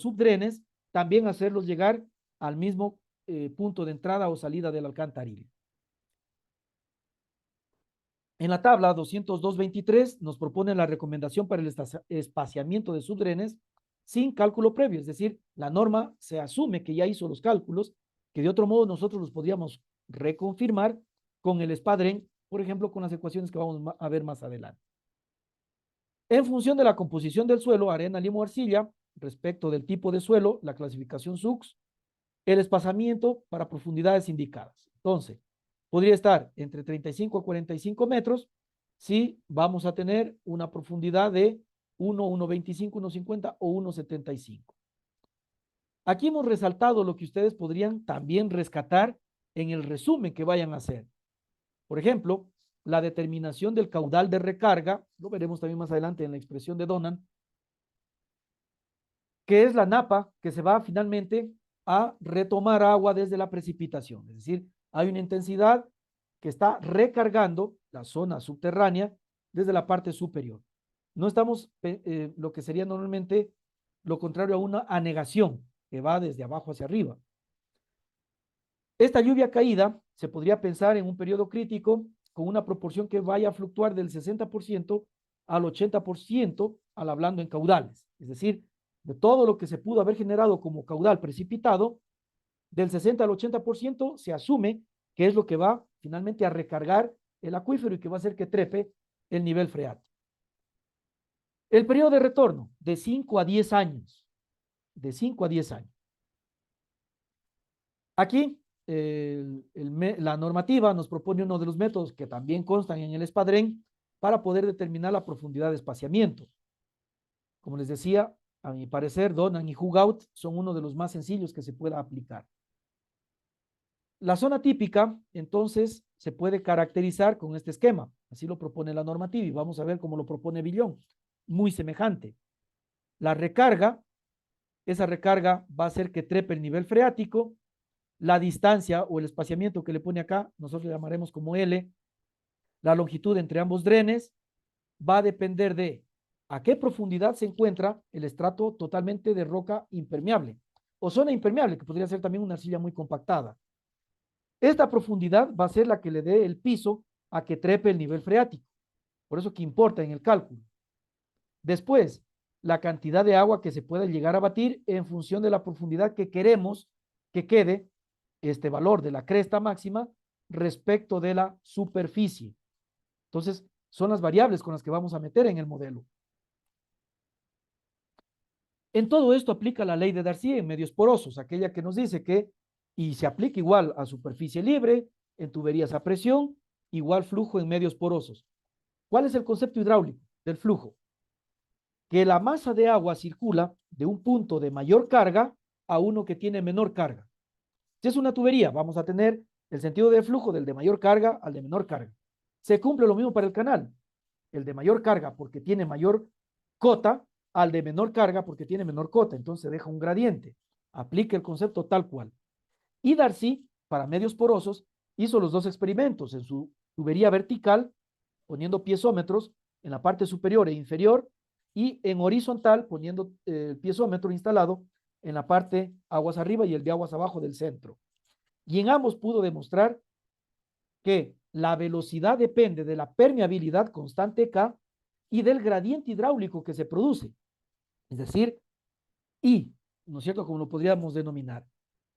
subdrenes también hacerlos llegar al mismo punto de entrada o salida del alcantarilla. En la tabla 202.23 nos propone la recomendación para el espaciamiento de subdrenes sin cálculo previo, es decir, la norma se asume que ya hizo los cálculos, que de otro modo nosotros los podríamos reconfirmar con el espadren, por ejemplo, con las ecuaciones que vamos a ver más adelante. En función de la composición del suelo, arena, limo, arcilla, respecto del tipo de suelo, la clasificación SUX, el espaciamiento para profundidades indicadas. Entonces, podría estar entre 35 a 45 metros si vamos a tener una profundidad de 1, 1.25, 1.50 o 1.75. Aquí hemos resaltado lo que ustedes podrían también rescatar en el resumen que vayan a hacer. Por ejemplo, la determinación del caudal de recarga, lo veremos también más adelante en la expresión de Donan, que es la napa que se va finalmente a retomar agua desde la precipitación. Es decir, hay una intensidad que está recargando la zona subterránea desde la parte superior. No estamos lo que sería normalmente lo contrario a una anegación que va desde abajo hacia arriba. Esta lluvia caída se podría pensar en un periodo crítico con una proporción que vaya a fluctuar del 60% al 80% al hablando en caudales. Es decir, de todo lo que se pudo haber generado como caudal precipitado, del 60 al 80% se asume que es lo que va finalmente a recargar el acuífero y que va a hacer que trepe el nivel freático. El periodo de retorno, de 5 a 10 años. De 5 a 10 años. Aquí, la normativa nos propone uno de los métodos que también constan en el espadren para poder determinar la profundidad de espaciamiento. Como les decía, a mi parecer, Donan y Hugout son uno de los más sencillos que se pueda aplicar. La zona típica, entonces, se puede caracterizar con este esquema. Así lo propone la normativa y vamos a ver cómo lo propone Billón. Muy semejante. La recarga, esa recarga va a hacer que trepe el nivel freático. La distancia o el espaciamiento que le pone acá, nosotros le llamaremos como L. La longitud entre ambos drenes va a depender de a qué profundidad se encuentra el estrato totalmente de roca impermeable o zona impermeable, que podría ser también una arcilla muy compactada. Esta profundidad va a ser la que le dé el piso a que trepe el nivel freático. Por eso que importa en el cálculo. Después, la cantidad de agua que se pueda llegar a batir en función de la profundidad que queremos que quede este valor de la cresta máxima respecto de la superficie. Entonces, son las variables con las que vamos a meter en el modelo. En todo esto aplica la ley de Darcy en medios porosos, aquella que nos dice que, y se aplica igual a superficie libre, en tuberías a presión, igual flujo en medios porosos. ¿Cuál es el concepto hidráulico del flujo? Que la masa de agua circula de un punto de mayor carga a uno que tiene menor carga. Si es una tubería, vamos a tener el sentido de flujo del de mayor carga al de menor carga. Se cumple lo mismo para el canal. El de mayor carga porque tiene mayor cota al de menor carga porque tiene menor cota. Entonces deja un gradiente. Aplica el concepto tal cual. Y Darcy, para medios porosos, hizo los dos experimentos en su tubería vertical, poniendo piezómetros en la parte superior e inferior, y en horizontal, poniendo el piezómetro instalado en la parte aguas arriba y el de aguas abajo del centro. Y en ambos pudo demostrar que la velocidad depende de la permeabilidad constante K y del gradiente hidráulico que se produce. Es decir, I, ¿no es cierto? Como lo podríamos denominar,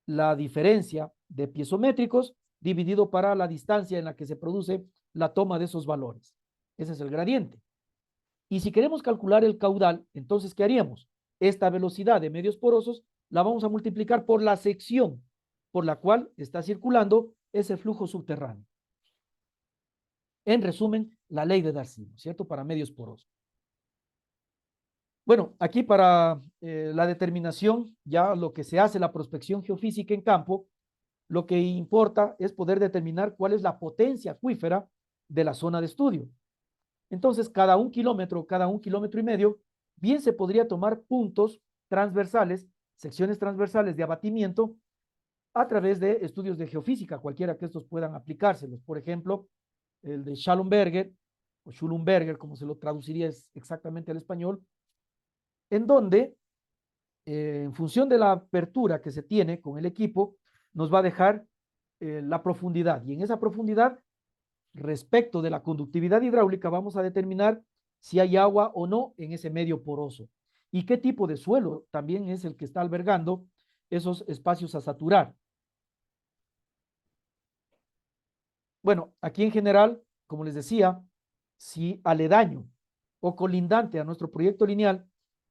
la diferencia de piezométricos dividido para la distancia en la que se produce la toma de esos valores. Ese es el gradiente. Y si queremos calcular el caudal, entonces, ¿qué haríamos? Esta velocidad de medios porosos la vamos a multiplicar por la sección por la cual está circulando ese flujo subterráneo. En resumen, la ley de Darcy, ¿no es cierto? Para medios porosos. Bueno, aquí para la determinación, ya lo que se hace, la prospección geofísica en campo, lo que importa es poder determinar cuál es la potencia acuífera de la zona de estudio. Entonces, cada 1 kilómetro, cada 1,5 kilómetros, bien se podría tomar puntos transversales, secciones transversales de abatimiento a través de estudios de geofísica, cualquiera que estos puedan aplicárselos. Por ejemplo, el de Schallenberger, o Schulenberger, como se lo traduciría exactamente al español, en donde, en función de la apertura que se tiene con el equipo, nos va a dejar la profundidad. Y en esa profundidad, respecto de la conductividad hidráulica, vamos a determinar si hay agua o no en ese medio poroso. Y qué tipo de suelo también es el que está albergando esos espacios a saturar. Bueno, aquí en general, como les decía, si aledaño o colindante a nuestro proyecto lineal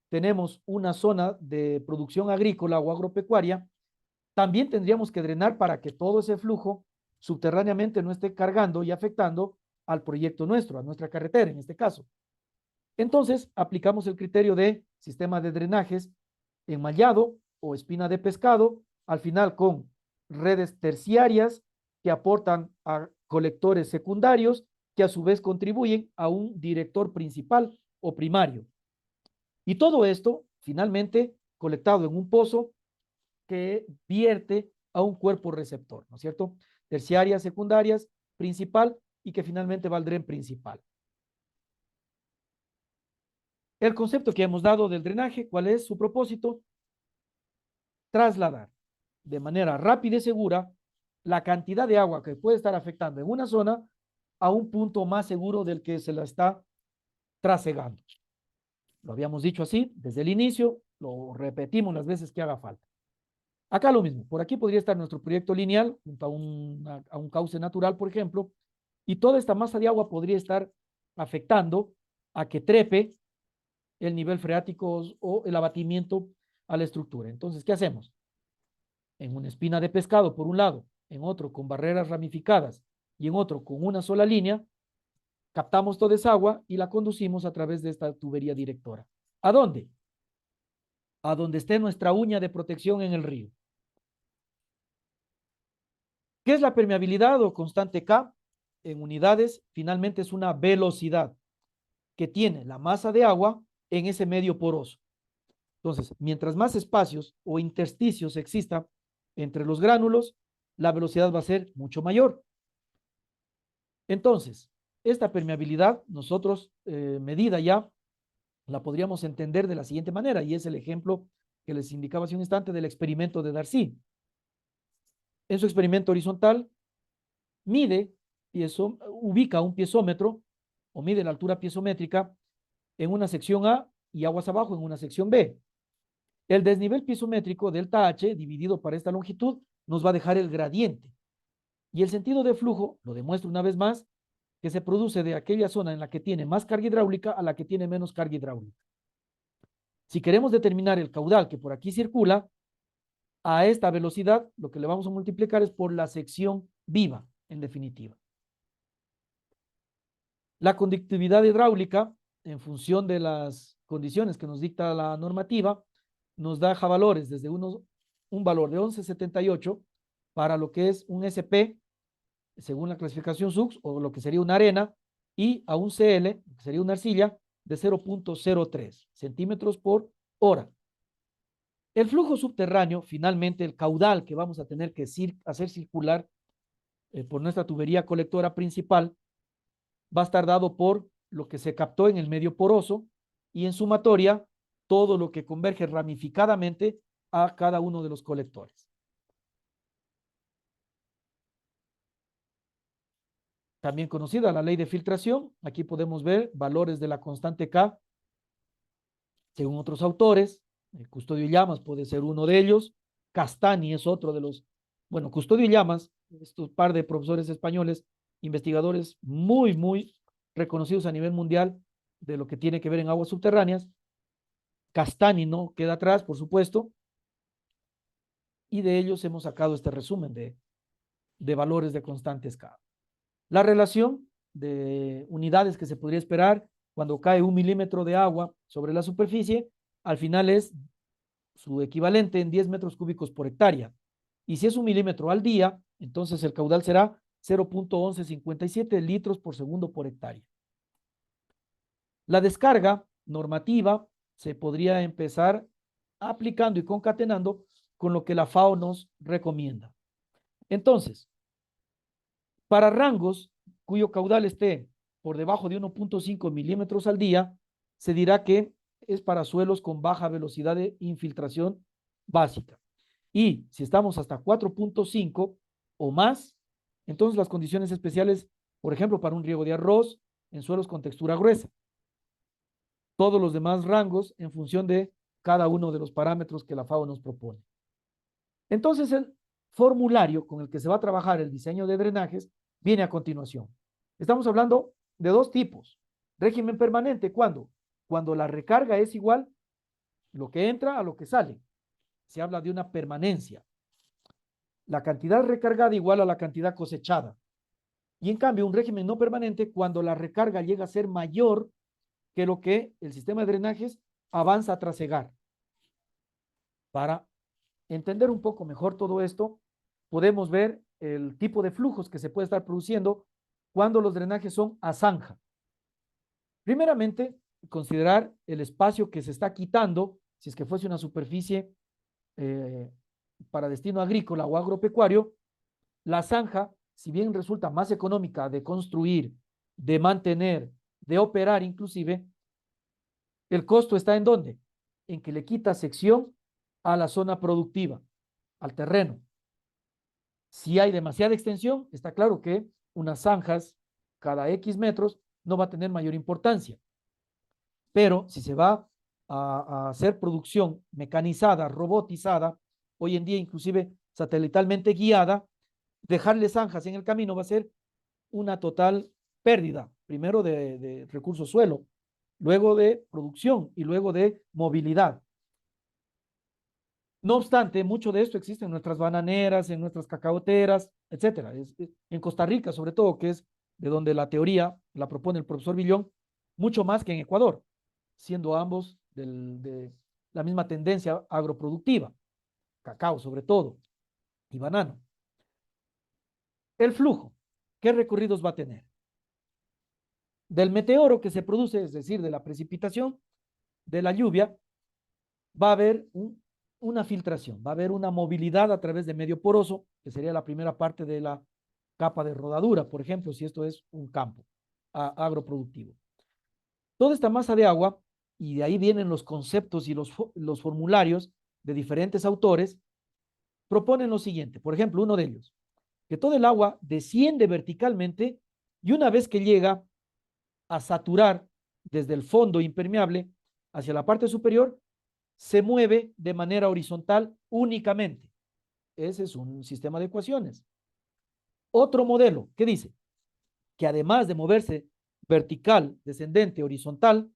tenemos una zona de producción agrícola o agropecuaria, también tendríamos que drenar para que todo ese flujo subterráneamente no esté cargando y afectando al proyecto nuestro, a nuestra carretera en este caso. Entonces, aplicamos el criterio de sistema de drenajes enmallado o espina de pescado, al final con redes terciarias que aportan a colectores secundarios que a su vez contribuyen a un director principal o primario. Y todo esto, finalmente, colectado en un pozo que vierte a un cuerpo receptor, ¿no es cierto? Terciarias, secundarias, principal y que finalmente va al dren principal. El concepto que hemos dado del drenaje, ¿cuál es su propósito? Trasladar de manera rápida y segura la cantidad de agua que puede estar afectando en una zona a un punto más seguro del que se la está trasegando. Lo habíamos dicho así desde el inicio, lo repetimos las veces que haga falta. Acá lo mismo, por aquí podría estar nuestro proyecto lineal junto a un cauce natural, por ejemplo, y toda esta masa de agua podría estar afectando a que trepe el nivel freático o el abatimiento a la estructura. Entonces, ¿qué hacemos? En una espina de pescado, por un lado, en otro con barreras ramificadas y en otro con una sola línea, captamos toda esa agua y la conducimos a través de esta tubería directora. ¿A dónde? a donde esté nuestra uña de protección en el río. ¿Qué es la permeabilidad o constante K? En unidades, finalmente es una velocidad que tiene la masa de agua en ese medio poroso. Entonces, mientras más espacios o intersticios existan entre los gránulos, la velocidad va a ser mucho mayor. Entonces, esta permeabilidad, nosotros, medida ya, la podríamos entender de la siguiente manera, y es el ejemplo que les indicaba hace un instante del experimento de Darcy. En su experimento horizontal, ubica un piezómetro o mide la altura piezométrica en una sección A y aguas abajo en una sección B. El desnivel piezométrico delta H dividido para esta longitud nos va a dejar el gradiente. Y el sentido de flujo, lo demuestro una vez más, que se produce de aquella zona en la que tiene más carga hidráulica a la que tiene menos carga hidráulica. Si queremos determinar el caudal que por aquí circula, a esta velocidad lo que le vamos a multiplicar es por la sección viva, en definitiva. La conductividad hidráulica, en función de las condiciones que nos dicta la normativa, nos da valores desde un valor de 11,78 para lo que es un SP, según la clasificación SUX, o lo que sería una arena, y a un CL, que sería una arcilla, de 0,03 centímetros por hora. El flujo subterráneo, finalmente el caudal que vamos a tener que hacer circular por nuestra tubería colectora principal, va a estar dado por lo que se captó en el medio poroso y en sumatoria todo lo que converge ramificadamente a cada uno de los colectores. También conocida la ley de filtración, aquí podemos ver valores de la constante K según otros autores. Custodio y Llamas puede ser uno de ellos, Castani es otro de los, bueno, Custodio y Llamas, estos par de profesores españoles, investigadores muy reconocidos a nivel mundial de lo que tiene que ver en aguas subterráneas. Castani no queda atrás, por supuesto, y de ellos hemos sacado este resumen de valores de constantes K. La relación de unidades que se podría esperar cuando cae 1 milímetro de agua sobre la superficie, al final es su equivalente en 10 metros cúbicos por hectárea. Y si es 1 milímetro al día, entonces el caudal será 0,1157 litros por segundo por hectárea. La descarga normativa se podría empezar aplicando y concatenando con lo que la FAO nos recomienda. Entonces, para rangos cuyo caudal esté por debajo de 1,5 milímetros al día, se dirá que es para suelos con baja velocidad de infiltración básica. Y si estamos hasta 4,5 o más, entonces las condiciones especiales, por ejemplo, para un riego de arroz en suelos con textura gruesa. Todos los demás rangos en función de cada uno de los parámetros que la FAO nos propone. Entonces, el formulario con el que se va a trabajar el diseño de drenajes viene a continuación. Estamos hablando de dos tipos. Régimen permanente, ¿cuándo? Cuando la recarga es igual lo que entra a lo que sale. Se habla de una permanencia. La cantidad recargada igual a la cantidad cosechada. Y en cambio, un régimen no permanente cuando la recarga llega a ser mayor que lo que el sistema de drenajes avanza a trasegar. Para entender un poco mejor todo esto, podemos ver el tipo de flujos que se puede estar produciendo cuando los drenajes son a zanja. Primeramente, considerar el espacio que se está quitando, si es que fuese una superficie para destino agrícola o agropecuario, la zanja, si bien resulta más económica de construir, de mantener, de operar inclusive, el costo está ¿en dónde? En que le quita sección a la zona productiva, al terreno. Si hay demasiada extensión, está claro que unas zanjas cada X metros no va a tener mayor importancia. Pero si se va a hacer producción mecanizada, robotizada, hoy en día inclusive satelitalmente guiada, dejarle zanjas en el camino va a ser una total pérdida, primero de recursos suelo, luego de producción y luego de movilidad. No obstante, mucho de esto existe en nuestras bananeras, en nuestras cacaoteras, etcétera. En Costa Rica, sobre todo, que es de donde la teoría la propone el profesor Villón, mucho más que en Ecuador, siendo ambos la misma tendencia agroproductiva, cacao sobre todo, y banano. El flujo, ¿qué recorridos va a tener? Del meteoro que se produce, es decir, de la precipitación, de la lluvia, va a haber una filtración, va a haber una movilidad a través de medio poroso, que sería la primera parte de la capa de rodadura, por ejemplo, si esto es un campo agroproductivo. Toda esta masa de agua, y de ahí vienen los conceptos y los formularios de diferentes autores, proponen lo siguiente. Por ejemplo, uno de ellos, que todo el agua desciende verticalmente y una vez que llega a saturar desde el fondo impermeable hacia la parte superior, se mueve de manera horizontal únicamente. Ese es un sistema de ecuaciones. Otro modelo, ¿qué dice? Que además de moverse vertical, descendente, horizontal,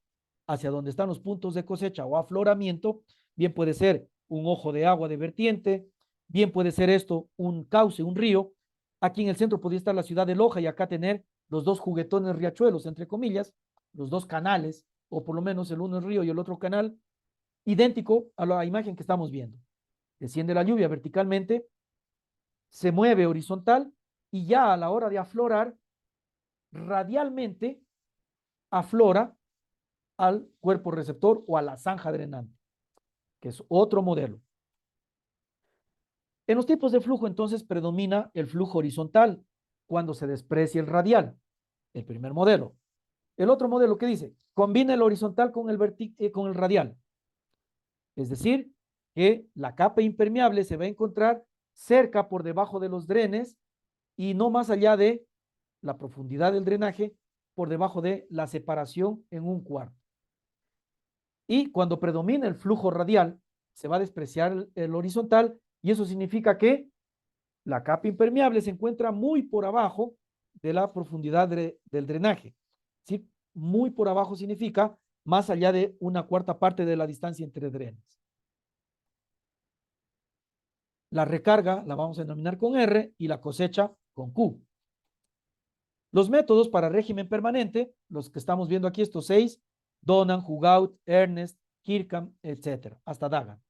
hacia donde están los puntos de cosecha o afloramiento, bien puede ser un ojo de agua de vertiente, bien puede ser esto un cauce, un río. Aquí en el centro podría estar la ciudad de Loja y acá tener los dos juguetones riachuelos, entre comillas, los dos canales, o por lo menos el uno es río y el otro canal, idéntico a la imagen que estamos viendo. Desciende la lluvia verticalmente, se mueve horizontal y ya a la hora de aflorar, radialmente aflora al cuerpo receptor o a la zanja drenante, que es otro modelo. En los tipos de flujo, entonces, predomina el flujo horizontal cuando se desprecia el radial, el primer modelo. El otro modelo, ¿qué dice? Combina el horizontal con el radial. Es decir, que la capa impermeable se va a encontrar cerca por debajo de los drenes y no más allá de la profundidad del drenaje, por debajo de la separación en un cuarto. Y cuando predomina el flujo radial, se va a despreciar el horizontal y eso significa que la capa impermeable se encuentra muy por abajo de la profundidad del drenaje. ¿Sí? Muy por abajo significa más allá de una cuarta parte de la distancia entre drenes. La recarga la vamos a denominar con R y la cosecha con Q. Los métodos para régimen permanente, los que estamos viendo aquí, estos 6, Donan, Hugout, Ernest, Kirkham, etc., hasta Dagan.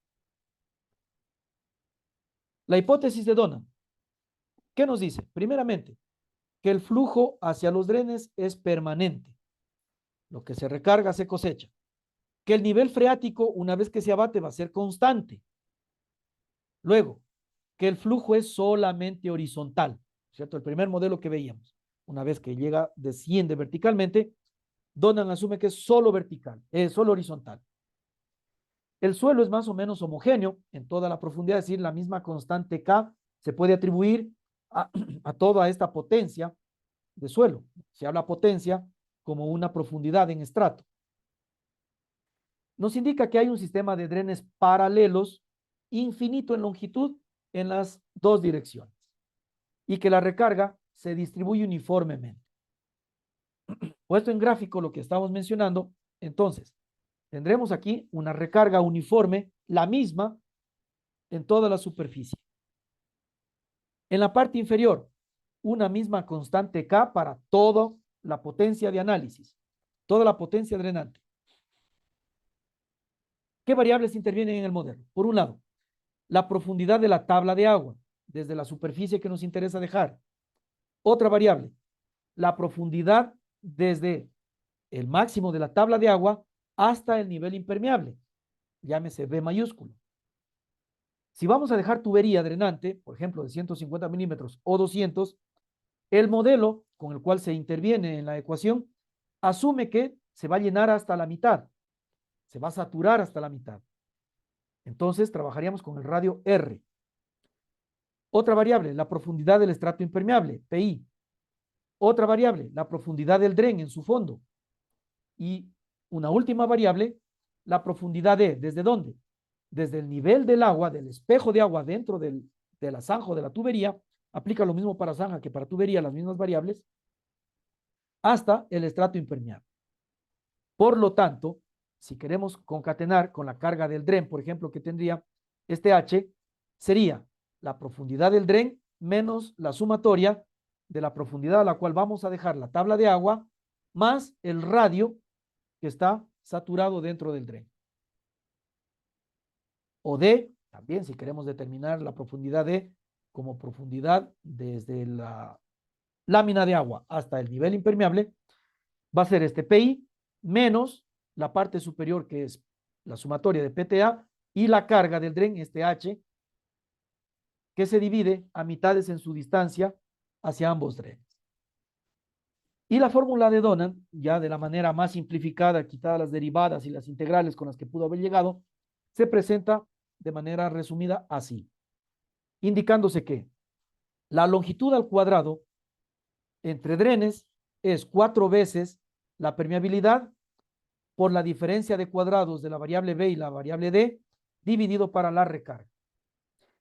La hipótesis de Donan, ¿qué nos dice? Primeramente, que el flujo hacia los drenes es permanente. Lo que se recarga se cosecha. Que el nivel freático, una vez que se abate, va a ser constante. Luego, que el flujo es solamente horizontal, ¿cierto? El primer modelo que veíamos. Una vez que llega, desciende verticalmente, Donan asume que es solo vertical, es solo horizontal. El suelo es más o menos homogéneo en toda la profundidad, es decir, la misma constante K se puede atribuir a toda esta potencia de suelo. Se habla potencia como una profundidad en estrato. Nos indica que hay un sistema de drenes paralelos infinito en longitud en las dos direcciones y que la recarga se distribuye uniformemente. Puesto en gráfico lo que estamos mencionando, entonces tendremos aquí una recarga uniforme, la misma en toda la superficie. En la parte inferior, una misma constante K para toda la potencia de análisis, toda la potencia drenante. ¿Qué variables intervienen en el modelo? Por un lado, la profundidad de la tabla de agua, desde la superficie que nos interesa dejar. Otra variable, la profundidad desde el máximo de la tabla de agua hasta el nivel impermeable, llámese B mayúsculo. Si vamos a dejar tubería drenante, por ejemplo, de 150 milímetros o 200, el modelo con el cual se interviene en la ecuación asume que se va a llenar hasta la mitad, se va a saturar hasta la mitad. Entonces trabajaríamos con el radio R. Otra variable, la profundidad del estrato impermeable, PI. Otra variable, la profundidad del dren en su fondo. Y una última variable, la profundidad ¿desde dónde? Desde el nivel del agua, del espejo de agua dentro de la zanja o de la tubería, aplica lo mismo para zanja que para tubería, las mismas variables, hasta el estrato impermeable. Por lo tanto, si queremos concatenar con la carga del dren, por ejemplo, que tendría este H, sería la profundidad del dren menos la sumatoria de la profundidad a la cual vamos a dejar la tabla de agua más el radio que está saturado dentro del dren. o D, también si queremos determinar la profundidad D como profundidad desde la lámina de agua hasta el nivel impermeable, va a ser este PI menos la parte superior que es la sumatoria de PTA y la carga del dren, este H, que se divide a mitades en su distancia hacia ambos drenes. Y la fórmula de Donald, ya de la manera más simplificada, quitadas las derivadas y las integrales con las que pudo haber llegado, se presenta de manera resumida así, indicándose que la longitud al cuadrado entre drenes es 4 veces la permeabilidad por la diferencia de cuadrados de la variable B y la variable D dividido para la recarga.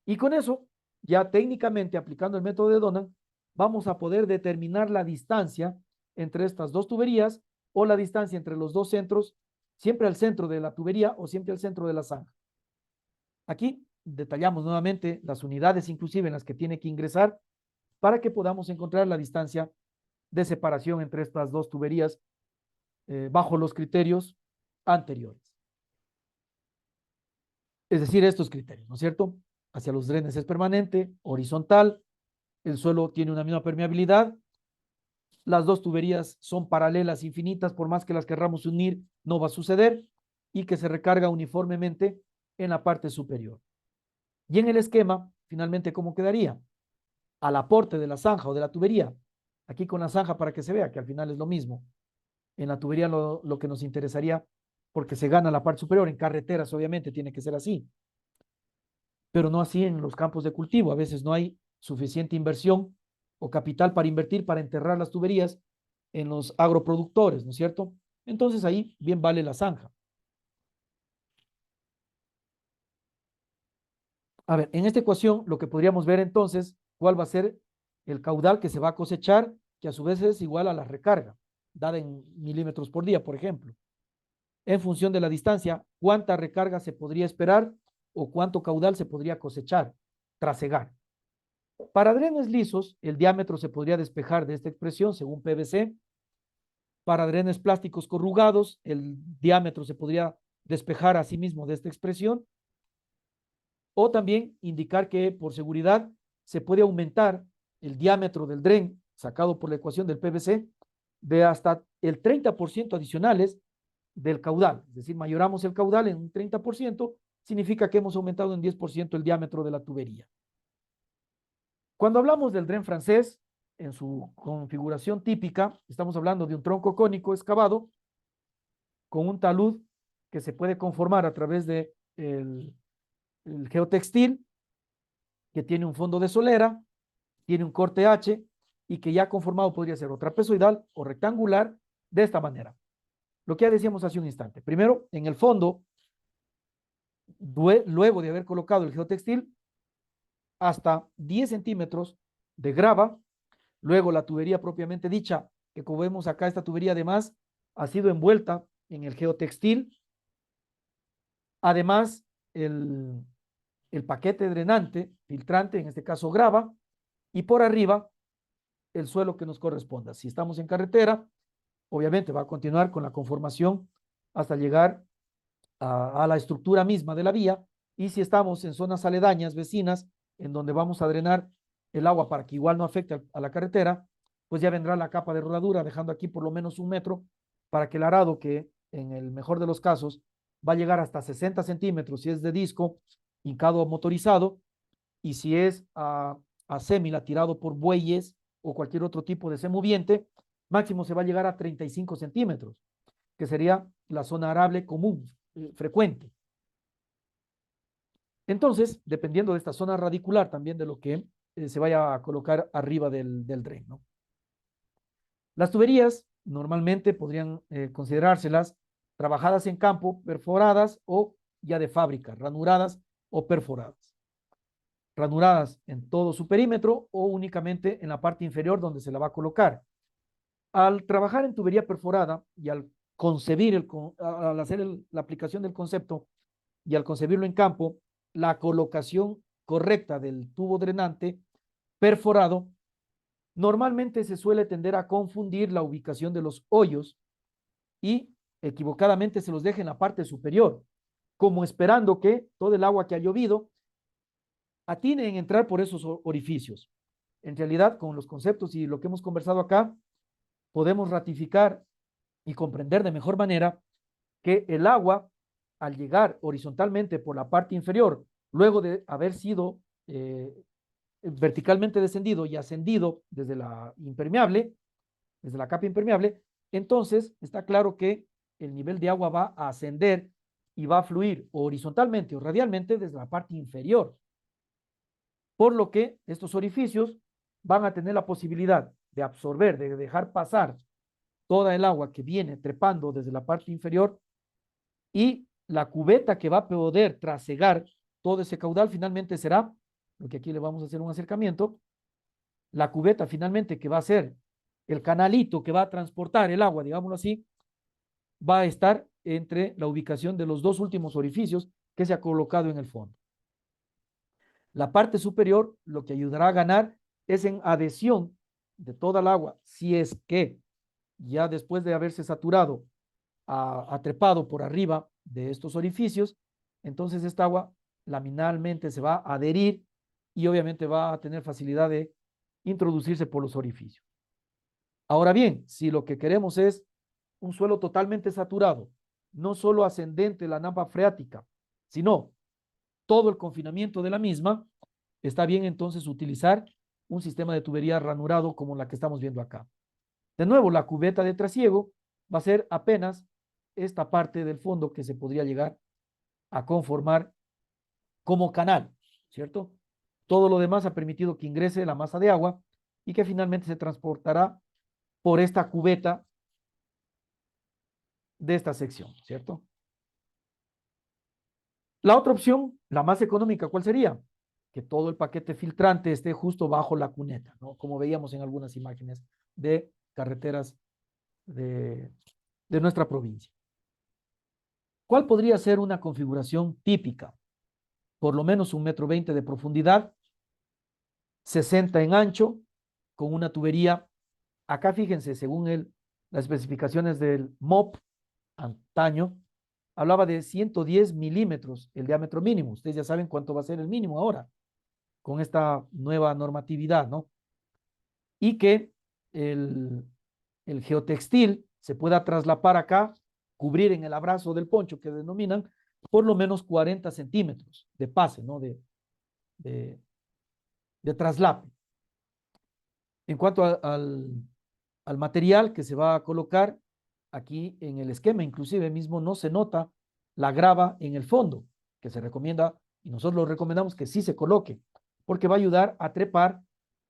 Y con eso, ya técnicamente aplicando el método de Donald, vamos a poder determinar la distancia entre estas dos tuberías o la distancia entre los dos centros, siempre al centro de la tubería o siempre al centro de la zanja. Aquí detallamos nuevamente las unidades inclusive en las que tiene que ingresar para que podamos encontrar la distancia de separación entre estas dos tuberías bajo los criterios anteriores. Es decir, estos criterios, ¿no es cierto? Hacia los drenes es permanente, horizontal, el suelo tiene una misma permeabilidad, las dos tuberías son paralelas infinitas, por más que las querramos unir, no va a suceder, y que se recarga uniformemente en la parte superior. Y en el esquema, finalmente, ¿cómo quedaría? Al aporte de la zanja o de la tubería, aquí con la zanja para que se vea que al final es lo mismo. En la tubería lo que nos interesaría, porque se gana la parte superior, en carreteras obviamente tiene que ser así, pero no así en los campos de cultivo. A veces no hay suficiente inversión o capital para invertir para enterrar las tuberías en los agroproductores, ¿no es cierto? Entonces ahí bien vale la zanja. A ver, en esta ecuación lo que podríamos ver entonces, cuál va a ser el caudal que se va a cosechar, que a su vez es igual a la recarga, dada en milímetros por día, por ejemplo. En función de la distancia, cuánta recarga se podría esperar o cuánto caudal se podría cosechar, trasegar. Para drenes lisos, el diámetro se podría despejar de esta expresión según PVC. Para drenes plásticos corrugados, el diámetro se podría despejar a sí mismo de esta expresión. O también indicar que por seguridad se puede aumentar el diámetro del dren sacado por la ecuación del PVC de hasta el 30% adicionales del caudal. Es decir, mayoramos el caudal en un 30%, significa que hemos aumentado en 10% el diámetro de la tubería. Cuando hablamos del dren francés, en su configuración típica, estamos hablando de un tronco cónico excavado con un talud que se puede conformar a través de el geotextil, que tiene un fondo de solera, tiene un corte H y que ya conformado podría ser o trapezoidal o rectangular de esta manera. Lo que ya decíamos hace un instante. Primero, en el fondo, luego de haber colocado el geotextil, hasta 10 centímetros de grava, luego la tubería propiamente dicha, que como vemos acá, esta tubería además ha sido envuelta en el geotextil, además el paquete drenante, filtrante, en este caso grava, y por arriba el suelo que nos corresponda. Si estamos en carretera, obviamente va a continuar con la conformación hasta llegar a la estructura misma de la vía, y si estamos en zonas aledañas, vecinas, en donde vamos a drenar el agua para que igual no afecte a la carretera, pues ya vendrá la capa de rodadura, dejando aquí por lo menos 1 metro para que el arado, que en el mejor de los casos va a llegar hasta 60 centímetros si es de disco, hincado o motorizado, y si es a sémila tirado por bueyes o cualquier otro tipo de semoviente, máximo se va a llegar a 35 centímetros, que sería la zona arable común, frecuente. Entonces, dependiendo de esta zona radicular también de lo que se vaya a colocar arriba del dren, ¿no? Las tuberías normalmente podrían considerárselas trabajadas en campo, perforadas o ya de fábrica, ranuradas o perforadas. Ranuradas en todo su perímetro o únicamente en la parte inferior donde se la va a colocar. Al trabajar en tubería perforada y al concebir, al hacer la aplicación del concepto y al concebirlo en campo, la colocación correcta del tubo drenante perforado, normalmente se suele tender a confundir la ubicación de los hoyos y equivocadamente se los deja en la parte superior. como esperando que todo el agua que ha llovido atine en entrar por esos orificios. En realidad, con los conceptos y lo que hemos conversado acá, podemos ratificar y comprender de mejor manera que el agua, al llegar horizontalmente por la parte inferior, luego de haber sido verticalmente descendido y ascendido desde la impermeable, desde la capa impermeable, entonces está claro que el nivel de agua va a ascender y va a fluir horizontalmente o radialmente desde la parte inferior. Por lo que estos orificios van a tener la posibilidad de absorber, de dejar pasar toda el agua que viene trepando desde la parte inferior, y la cubeta que va a poder trasegar todo ese caudal finalmente será, lo que aquí le vamos a hacer un acercamiento, la cubeta finalmente que va a ser el canalito que va a transportar el agua, digámoslo así, va a estar entre la ubicación de los dos últimos orificios que se ha colocado en el fondo. La parte superior lo que ayudará a ganar es en adhesión de toda el agua, si es que ya después de haberse saturado, trepado por arriba de estos orificios, entonces esta agua laminalmente se va a adherir y obviamente va a tener facilidad de introducirse por los orificios. Ahora bien, si lo que queremos es un suelo totalmente saturado, no solo ascendente la napa freática, sino todo el confinamiento de la misma, está bien entonces utilizar un sistema de tubería ranurado como la que estamos viendo acá. De nuevo, la cubeta de trasiego va a ser apenas esta parte del fondo que se podría llegar a conformar como canal, ¿cierto? Todo lo demás ha permitido que ingrese la masa de agua y que finalmente se transportará por esta cubeta de esta sección, ¿cierto? La otra opción, la más económica, ¿cuál sería? Que todo el paquete filtrante esté justo bajo la cuneta, ¿no? Como veíamos en algunas imágenes de carreteras de nuestra provincia. ¿Cuál podría ser una configuración típica? Por lo menos 1,20 m de profundidad, 60 en ancho, con una tubería. Acá fíjense, según las especificaciones del MOP antaño, hablaba de 110 milímetros el diámetro mínimo. Ustedes ya saben cuánto va a ser el mínimo ahora, con esta nueva normatividad, ¿no? Y que el geotextil se pueda traslapar acá, cubrir en el abrazo del poncho que denominan, por lo menos 40 centímetros de pase, ¿no? De, de traslape. En cuanto al material que se va a colocar, aquí en el esquema inclusive mismo no se nota la grava en el fondo, que se recomienda, y nosotros lo recomendamos que sí se coloque, porque va a ayudar a trepar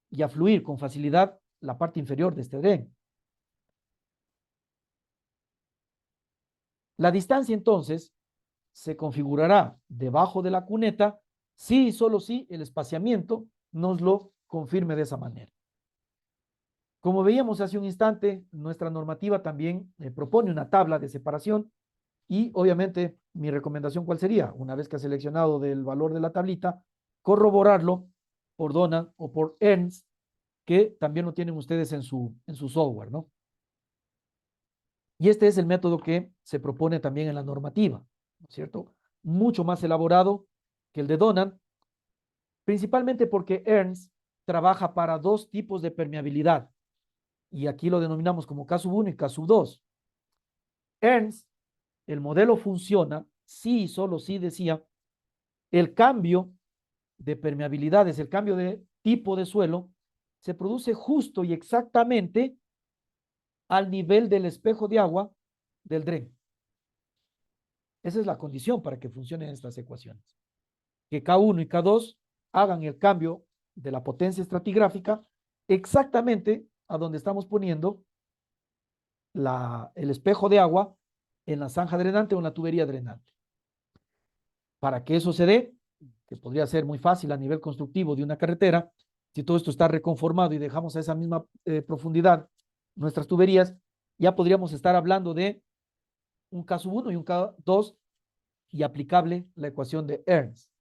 y a fluir con facilidad la parte inferior de este dren. La distancia entonces se configurará debajo de la cuneta si y solo si el espaciamiento nos lo confirme de esa manera. Como veíamos hace un instante, nuestra normativa también propone una tabla de separación y obviamente mi recomendación ¿cuál sería? Una vez que ha seleccionado del valor de la tablita, corroborarlo por Donan o por Ernst, que también lo tienen ustedes en su software, ¿no? Y este es el método que se propone también en la normativa, ¿no es cierto? Mucho más elaborado que el de Donan, principalmente porque Ernst trabaja para dos tipos de permeabilidad, y aquí lo denominamos como caso 1 y caso 2. Ernst, el modelo funciona si y solo si decía el cambio de permeabilidades, el cambio de tipo de suelo, se produce justo y exactamente al nivel del espejo de agua del dren. Esa es la condición para que funcionen estas ecuaciones. Que K1 y K2 hagan el cambio de la potencia estratigráfica exactamente a donde estamos poniendo el espejo de agua en la zanja drenante o en la tubería drenante. Para que eso se dé, que podría ser muy fácil a nivel constructivo de una carretera, si todo esto está reconformado y dejamos a esa misma profundidad nuestras tuberías, ya podríamos estar hablando de un K1 y un K2 y aplicable la ecuación de Ernst.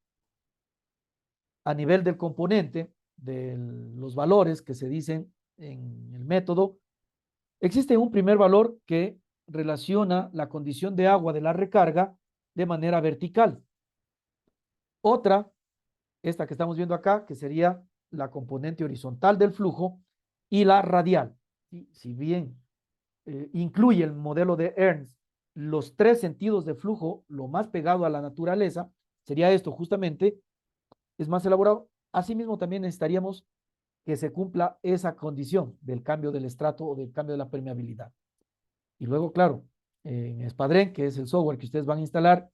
A nivel del componente, de los valores que se dicen en el método, existe un primer valor que relaciona la condición de agua de la recarga de manera vertical. Otra, esta que estamos viendo acá, que sería la componente horizontal del flujo y la radial. ¿Sí? Si bien incluye el modelo de Ernst los tres sentidos de flujo, lo más pegado a la naturaleza, sería esto justamente, es más elaborado. Asimismo, también necesitaríamos que se cumpla esa condición del cambio del estrato o del cambio de la permeabilidad. Y luego, claro, en Spadren, que es el software que ustedes van a instalar,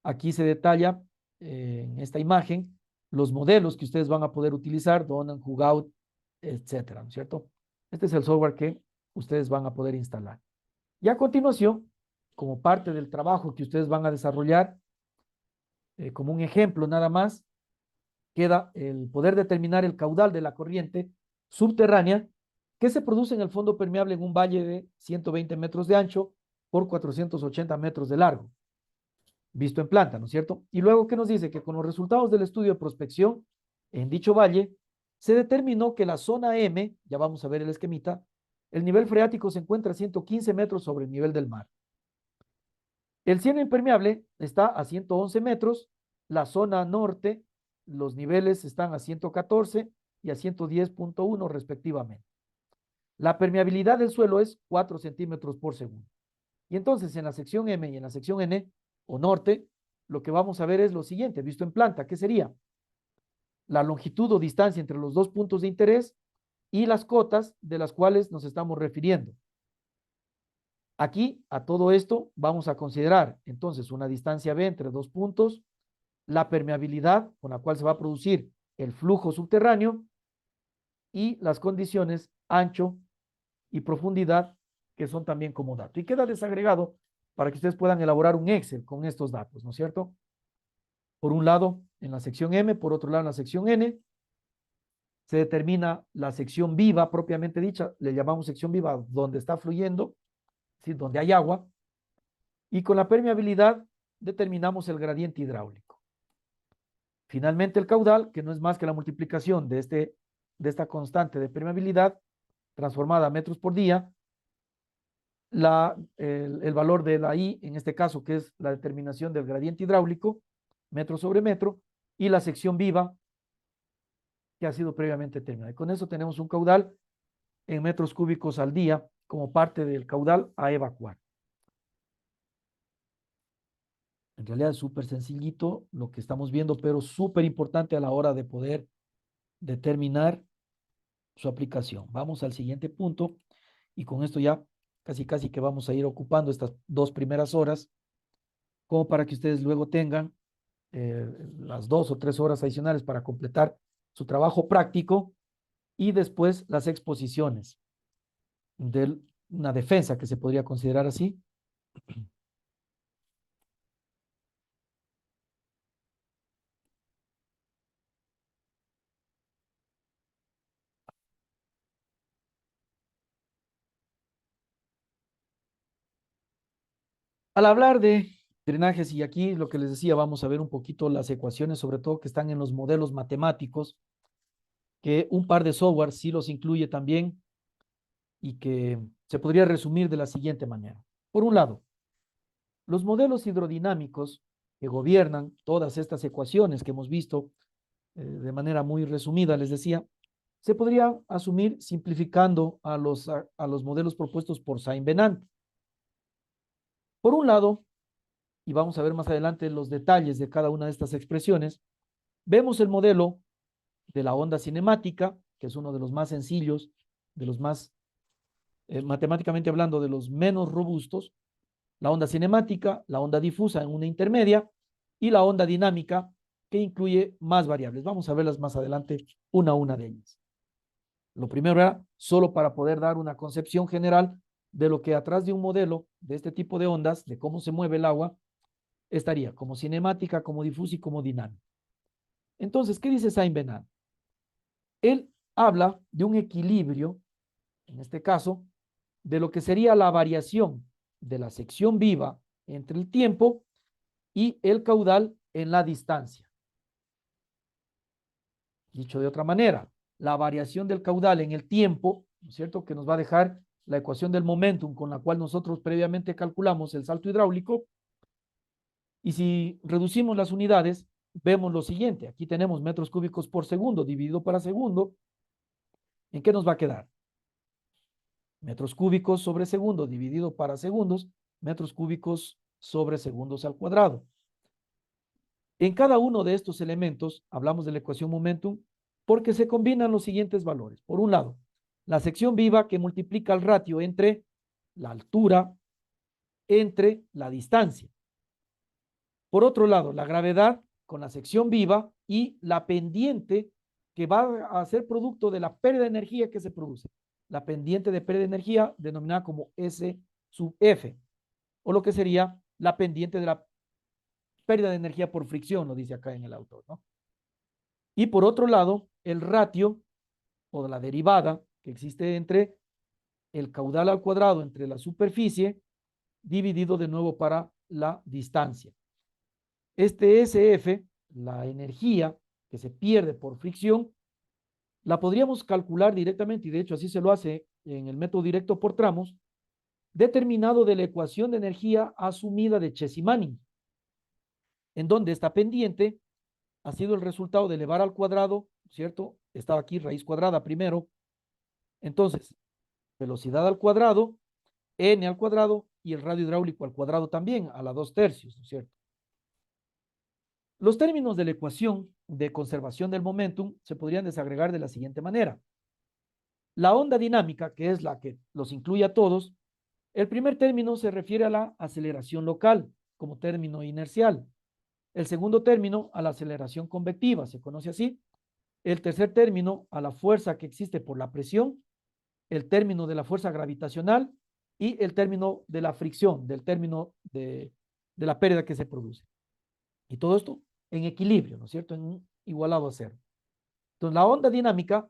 aquí se detalla en esta imagen los modelos que ustedes van a poder utilizar, Donan, Hugout, etcétera, ¿no es cierto? Este es el software que ustedes van a poder instalar. Y a continuación, como parte del trabajo que ustedes van a desarrollar, como un ejemplo nada más, queda el poder determinar el caudal de la corriente subterránea que se produce en el fondo permeable en un valle de 120 metros de ancho por 480 metros de largo, visto en planta, ¿no es cierto? Y luego que nos dice que con los resultados del estudio de prospección en dicho valle, se determinó que la zona M, ya vamos a ver el esquemita, el nivel freático se encuentra a 115 metros sobre el nivel del mar. El cielo impermeable está a 111 metros, la zona norte, los niveles están a 114 y a 110.1 respectivamente. La permeabilidad del suelo es 4 centímetros por segundo. Y entonces en la sección M y en la sección N, o norte, lo que vamos a ver es lo siguiente, visto en planta, ¿qué sería? La longitud o distancia entre los dos puntos de interés y las cotas de las cuales nos estamos refiriendo. Aquí, a todo esto, vamos a considerar entonces una distancia B entre dos puntos, la permeabilidad con la cual se va a producir el flujo subterráneo y las condiciones ancho y profundidad, que son también como dato. Y queda desagregado para que ustedes puedan elaborar un Excel con estos datos, ¿no es cierto? Por un lado, en la sección M, por otro lado, en la sección N, se determina la sección viva propiamente dicha, le llamamos sección viva donde está fluyendo, ¿sí? Donde hay agua, y con la permeabilidad determinamos el gradiente hidráulico. Finalmente, el caudal, que no es más que la multiplicación de esta constante de permeabilidad transformada a metros por día, el valor de la I, en este caso, que es la determinación del gradiente hidráulico, metro sobre metro, y la sección viva, que ha sido previamente determinada. Y con eso tenemos un caudal en metros cúbicos al día como parte del caudal a evacuar. En realidad es súper sencillito lo que estamos viendo, pero súper importante a la hora de poder determinar su aplicación. Vamos al siguiente punto y con esto ya casi que vamos a ir ocupando estas dos primeras horas como para que ustedes luego tengan las 2 o 3 horas adicionales para completar su trabajo práctico y después las exposiciones de una defensa que se podría considerar así. Al hablar de drenajes, y aquí lo que les decía, vamos a ver un poquito las ecuaciones, sobre todo que están en los modelos matemáticos, que un par de software sí los incluye también y que se podría resumir de la siguiente manera. Por un lado, los modelos hidrodinámicos que gobiernan todas estas ecuaciones que hemos visto de manera muy resumida, les decía, se podría asumir simplificando a los modelos propuestos por Saint-Venant. Por un lado, y vamos a ver más adelante los detalles de cada una de estas expresiones, vemos el modelo de la onda cinemática, que es uno de los más sencillos, de los más, matemáticamente hablando, de los menos robustos, la onda cinemática, la onda difusa en una intermedia y la onda dinámica, que incluye más variables. Vamos a verlas más adelante, una a una de ellas. Lo primero era solo para poder dar una concepción general de lo que atrás de un modelo de este tipo de ondas, de cómo se mueve el agua, estaría como cinemática, como difusa y como dinámica. Entonces, ¿qué dice Saint-Venant? Él habla de un equilibrio, en este caso, de lo que sería la variación de la sección viva entre el tiempo y el caudal en la distancia. Dicho de otra manera, la variación del caudal en el tiempo, ¿no es cierto?, que nos va a dejar la ecuación del momentum con la cual nosotros previamente calculamos el salto hidráulico, Y si reducimos las unidades, vemos lo siguiente. Aquí tenemos metros cúbicos por segundo dividido para segundo. ¿En qué nos va a quedar? Metros cúbicos sobre segundo dividido para segundos, metros cúbicos sobre segundos al cuadrado. En cada uno de estos elementos hablamos de la ecuación momentum porque se combinan los siguientes valores. Por un lado, la sección viva que multiplica el ratio entre la altura entre la distancia. Por otro lado, la gravedad con la sección viva y la pendiente que va a ser producto de la pérdida de energía que se produce. La pendiente de pérdida de energía denominada como S sub F, o lo que sería la pendiente de la pérdida de energía por fricción, lo dice acá en el autor, ¿no? Y por otro lado, el ratio o la derivada que existe entre el caudal al cuadrado entre la superficie dividido de nuevo para la distancia. Este SF, la energía que se pierde por fricción, la podríamos calcular directamente, y de hecho así se lo hace en el método directo por tramos, determinado de la ecuación de energía asumida de Chess-Manning, en donde esta pendiente ha sido el resultado de elevar al cuadrado, ¿cierto? Estaba aquí raíz cuadrada primero. Entonces, velocidad al cuadrado, n al cuadrado y el radio hidráulico al cuadrado también, a la 2/3, ¿no es cierto? Los términos de la ecuación de conservación del momentum se podrían desagregar de la siguiente manera. La onda dinámica, que es la que los incluye a todos, el primer término se refiere a la aceleración local como término inercial. El segundo término a la aceleración convectiva, se conoce así. El tercer término a la fuerza que existe por la presión. El término de la fuerza gravitacional y el término de la fricción, del término de la pérdida que se produce. Y todo esto en equilibrio, ¿no es cierto? En un igualado a cero. Entonces, la onda dinámica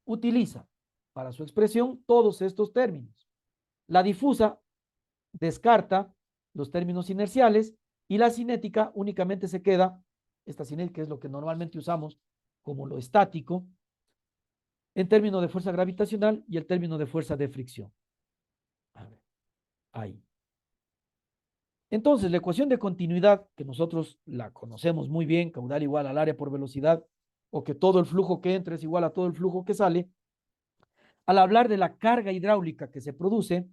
utiliza para su expresión todos estos términos. La difusa descarta los términos inerciales y la cinética únicamente se queda, esta cinética es lo que normalmente usamos como lo estático, en términos de fuerza gravitacional y el término de fuerza de fricción. A ver, ahí. Entonces, la ecuación de continuidad, que nosotros la conocemos muy bien, caudal igual al área por velocidad, o que todo el flujo que entra es igual a todo el flujo que sale, al hablar de la carga hidráulica que se produce,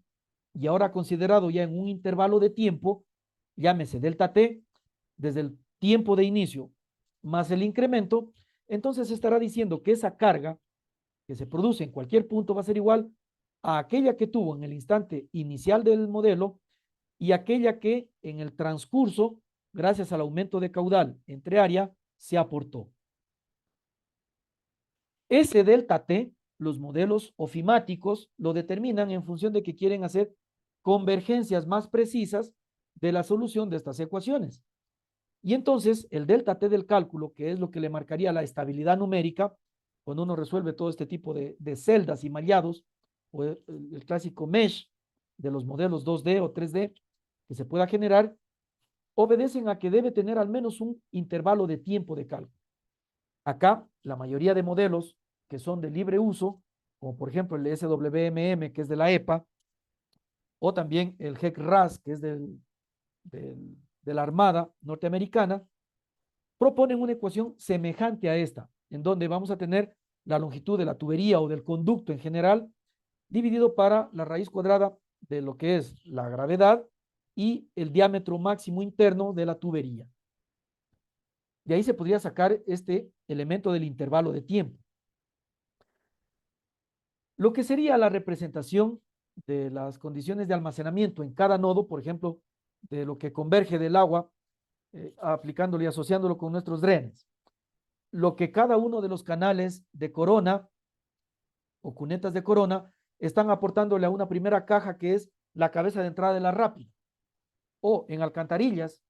y ahora considerado ya en un intervalo de tiempo, llámese delta T, desde el tiempo de inicio más el incremento, entonces estará diciendo que esa carga que se produce en cualquier punto va a ser igual a aquella que tuvo en el instante inicial del modelo y aquella que en el transcurso, gracias al aumento de caudal entre área, se aportó. Ese delta T, los modelos ofimáticos lo determinan en función de que quieren hacer convergencias más precisas de la solución de estas ecuaciones. Y entonces el delta T del cálculo, que es lo que le marcaría la estabilidad numérica, cuando uno resuelve todo este tipo de celdas y mallados, o el clásico mesh de los modelos 2D o 3D que se pueda generar, obedecen a que debe tener al menos un intervalo de tiempo de cálculo. Acá, la mayoría de modelos que son de libre uso, como por ejemplo el SWMM, que es de la EPA, o también el HEC-RAS, que es de la Armada norteamericana, proponen una ecuación semejante a esta, en donde vamos a tener la longitud de la tubería o del conducto en general, dividido para la raíz cuadrada de lo que es la gravedad y el diámetro máximo interno de la tubería. De ahí se podría sacar este elemento del intervalo de tiempo. Lo que sería la representación de las condiciones de almacenamiento en cada nodo, por ejemplo, de lo que converge del agua, aplicándolo y asociándolo con nuestros drenes. Lo que cada uno de los canales de corona o cunetas de corona están aportándole a una primera caja que es la cabeza de entrada de la rápida. O en alcantarillas,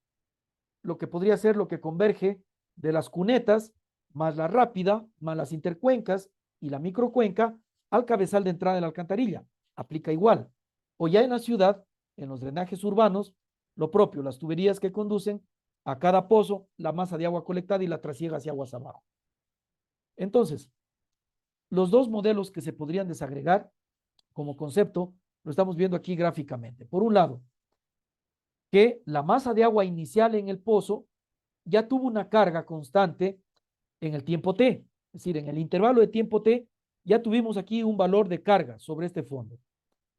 lo que podría ser lo que converge de las cunetas más la rápida, más las intercuencas y la microcuenca al cabezal de entrada de la alcantarilla. Aplica igual. O ya en la ciudad, en los drenajes urbanos, lo propio, las tuberías que conducen a cada pozo, la masa de agua colectada y la trasiega hacia aguas abajo. Entonces, los dos modelos que se podrían desagregar como concepto, lo estamos viendo aquí gráficamente. Por un lado, que la masa de agua inicial en el pozo ya tuvo una carga constante en el tiempo t, es decir, en el intervalo de tiempo t, ya tuvimos aquí un valor de carga sobre este fondo,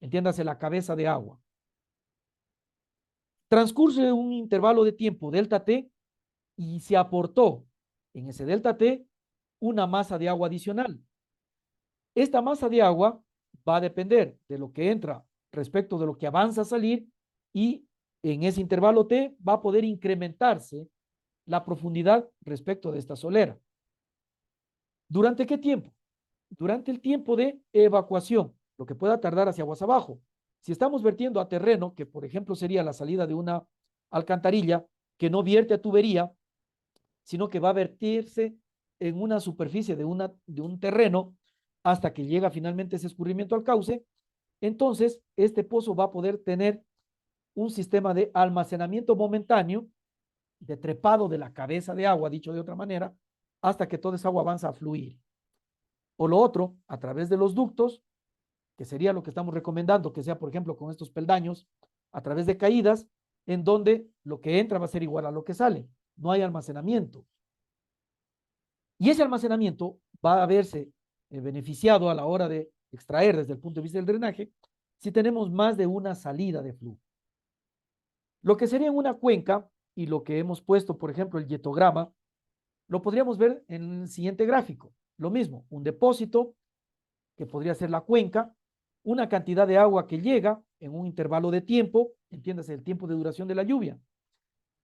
entiéndase la cabeza de agua. Transcurre un intervalo de tiempo delta t y se aportó en ese delta t una masa de agua adicional. Esta masa de agua va a depender de lo que entra respecto de lo que avanza a salir y en ese intervalo t va a poder incrementarse la profundidad respecto de esta solera. ¿Durante qué tiempo? Durante el tiempo de evacuación, lo que pueda tardar hacia aguas abajo. Si estamos vertiendo a terreno, que por ejemplo sería la salida de una alcantarilla que no vierte a tubería, sino que va a vertirse en una superficie de un terreno hasta que llega finalmente ese escurrimiento al cauce, entonces este pozo va a poder tener un sistema de almacenamiento momentáneo, de trepado de la cabeza de agua, dicho de otra manera, hasta que toda esa agua avanza a fluir. O lo otro, a través de los ductos, que sería lo que estamos recomendando, que sea, por ejemplo, con estos peldaños, a través de caídas, en donde lo que entra va a ser igual a lo que sale. No hay almacenamiento. Y ese almacenamiento va a verse beneficiado a la hora de extraer desde el punto de vista del drenaje si tenemos más de una salida de flujo. Lo que sería en una cuenca y lo que hemos puesto, por ejemplo, el yetograma, lo podríamos ver en el siguiente gráfico. Lo mismo, un depósito que podría ser la cuenca, una cantidad de agua que llega en un intervalo de tiempo, entiéndase el tiempo de duración de la lluvia.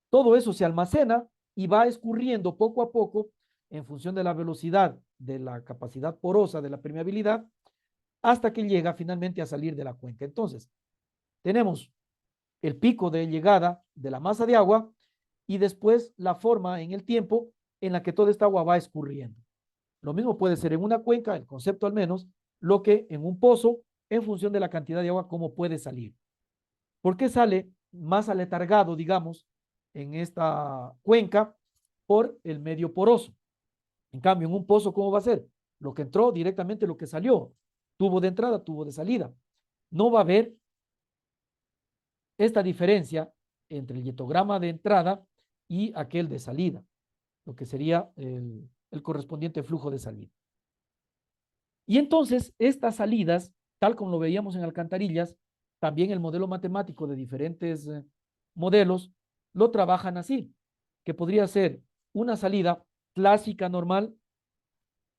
Todo eso se almacena y va escurriendo poco a poco en función de la velocidad, de la capacidad porosa, de la permeabilidad, hasta que llega finalmente a salir de la cuenca. Entonces, tenemos el pico de llegada de la masa de agua y después la forma en el tiempo en la que toda esta agua va escurriendo. Lo mismo puede ser en una cuenca, el concepto al menos, lo que en un pozo, en función de la cantidad de agua, cómo puede salir. ¿Por qué sale más aletargado, digamos, en esta cuenca? Por el medio poroso. En cambio, en un pozo, ¿cómo va a ser? Lo que entró directamente, lo que salió. Tubo de entrada, tubo de salida. No va a haber esta diferencia entre el yetograma de entrada y aquel de salida, lo que sería el correspondiente flujo de salida. Y entonces, estas salidas, tal como lo veíamos en alcantarillas, también el modelo matemático de diferentes modelos lo trabajan así, que podría ser una salida clásica normal,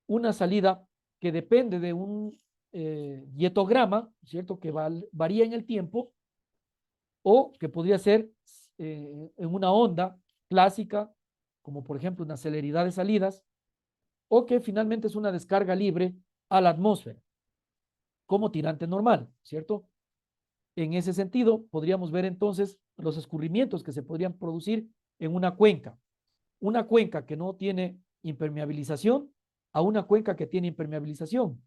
una salida que depende de un yetograma, ¿cierto? Que varía en el tiempo, o que podría ser en una onda clásica, como por ejemplo una celeridad de salidas, o que finalmente es una descarga libre a la atmósfera, como tirante normal, ¿cierto? En ese sentido, podríamos ver entonces los escurrimientos que se podrían producir en una cuenca. Una cuenca que no tiene impermeabilización a una cuenca que tiene impermeabilización.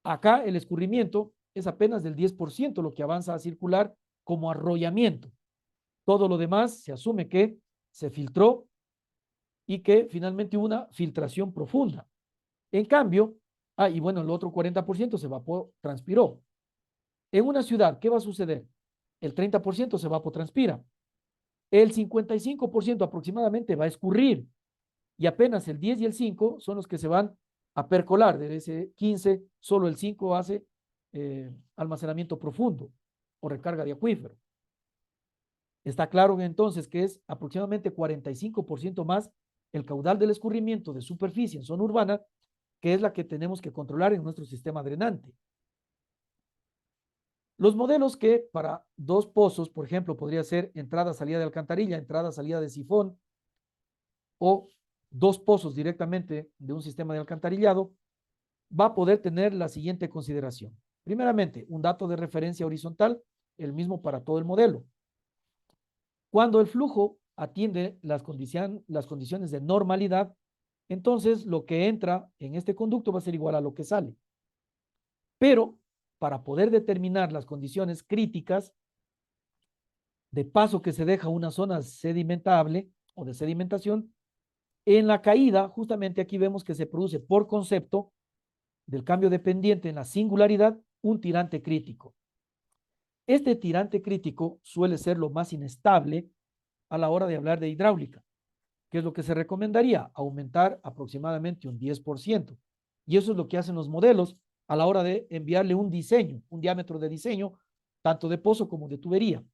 Acá el escurrimiento es apenas del 10% lo que avanza a circular como arrollamiento. Todo lo demás se asume que se filtró y que finalmente hubo una filtración profunda. En cambio, y bueno, el otro 40% se evapotranspiró. En una ciudad, ¿qué va a suceder? El 30% se evapotranspira. El 55% aproximadamente va a escurrir y apenas el 10 y el 5 son los que se van a percolar. De ese 15, solo el 5 hace almacenamiento profundo o recarga de acuífero. Está claro entonces que es aproximadamente 45% más el caudal del escurrimiento de superficie en zona urbana, que es la que tenemos que controlar en nuestro sistema drenante. Los modelos que para dos pozos, por ejemplo, podría ser entrada-salida de alcantarilla, entrada-salida de sifón, o dos pozos directamente de un sistema de alcantarillado, va a poder tener la siguiente consideración. Primeramente, un dato de referencia horizontal, el mismo para todo el modelo. Cuando el flujo atiende las condiciones de normalidad, entonces lo que entra en este conducto va a ser igual a lo que sale. Pero para poder determinar las condiciones críticas de paso que se deja una zona sedimentable o de sedimentación, en la caída, justamente aquí vemos que se produce por concepto del cambio dependiente en la singularidad un tirante crítico. Este tirante crítico suele ser lo más inestable a la hora de hablar de hidráulica. ¿Qué es lo que se recomendaría? Aumentar aproximadamente un 10%. Y eso es lo que hacen los modelos a la hora de enviarle un diseño, un diámetro de diseño, tanto de pozo como de tubería.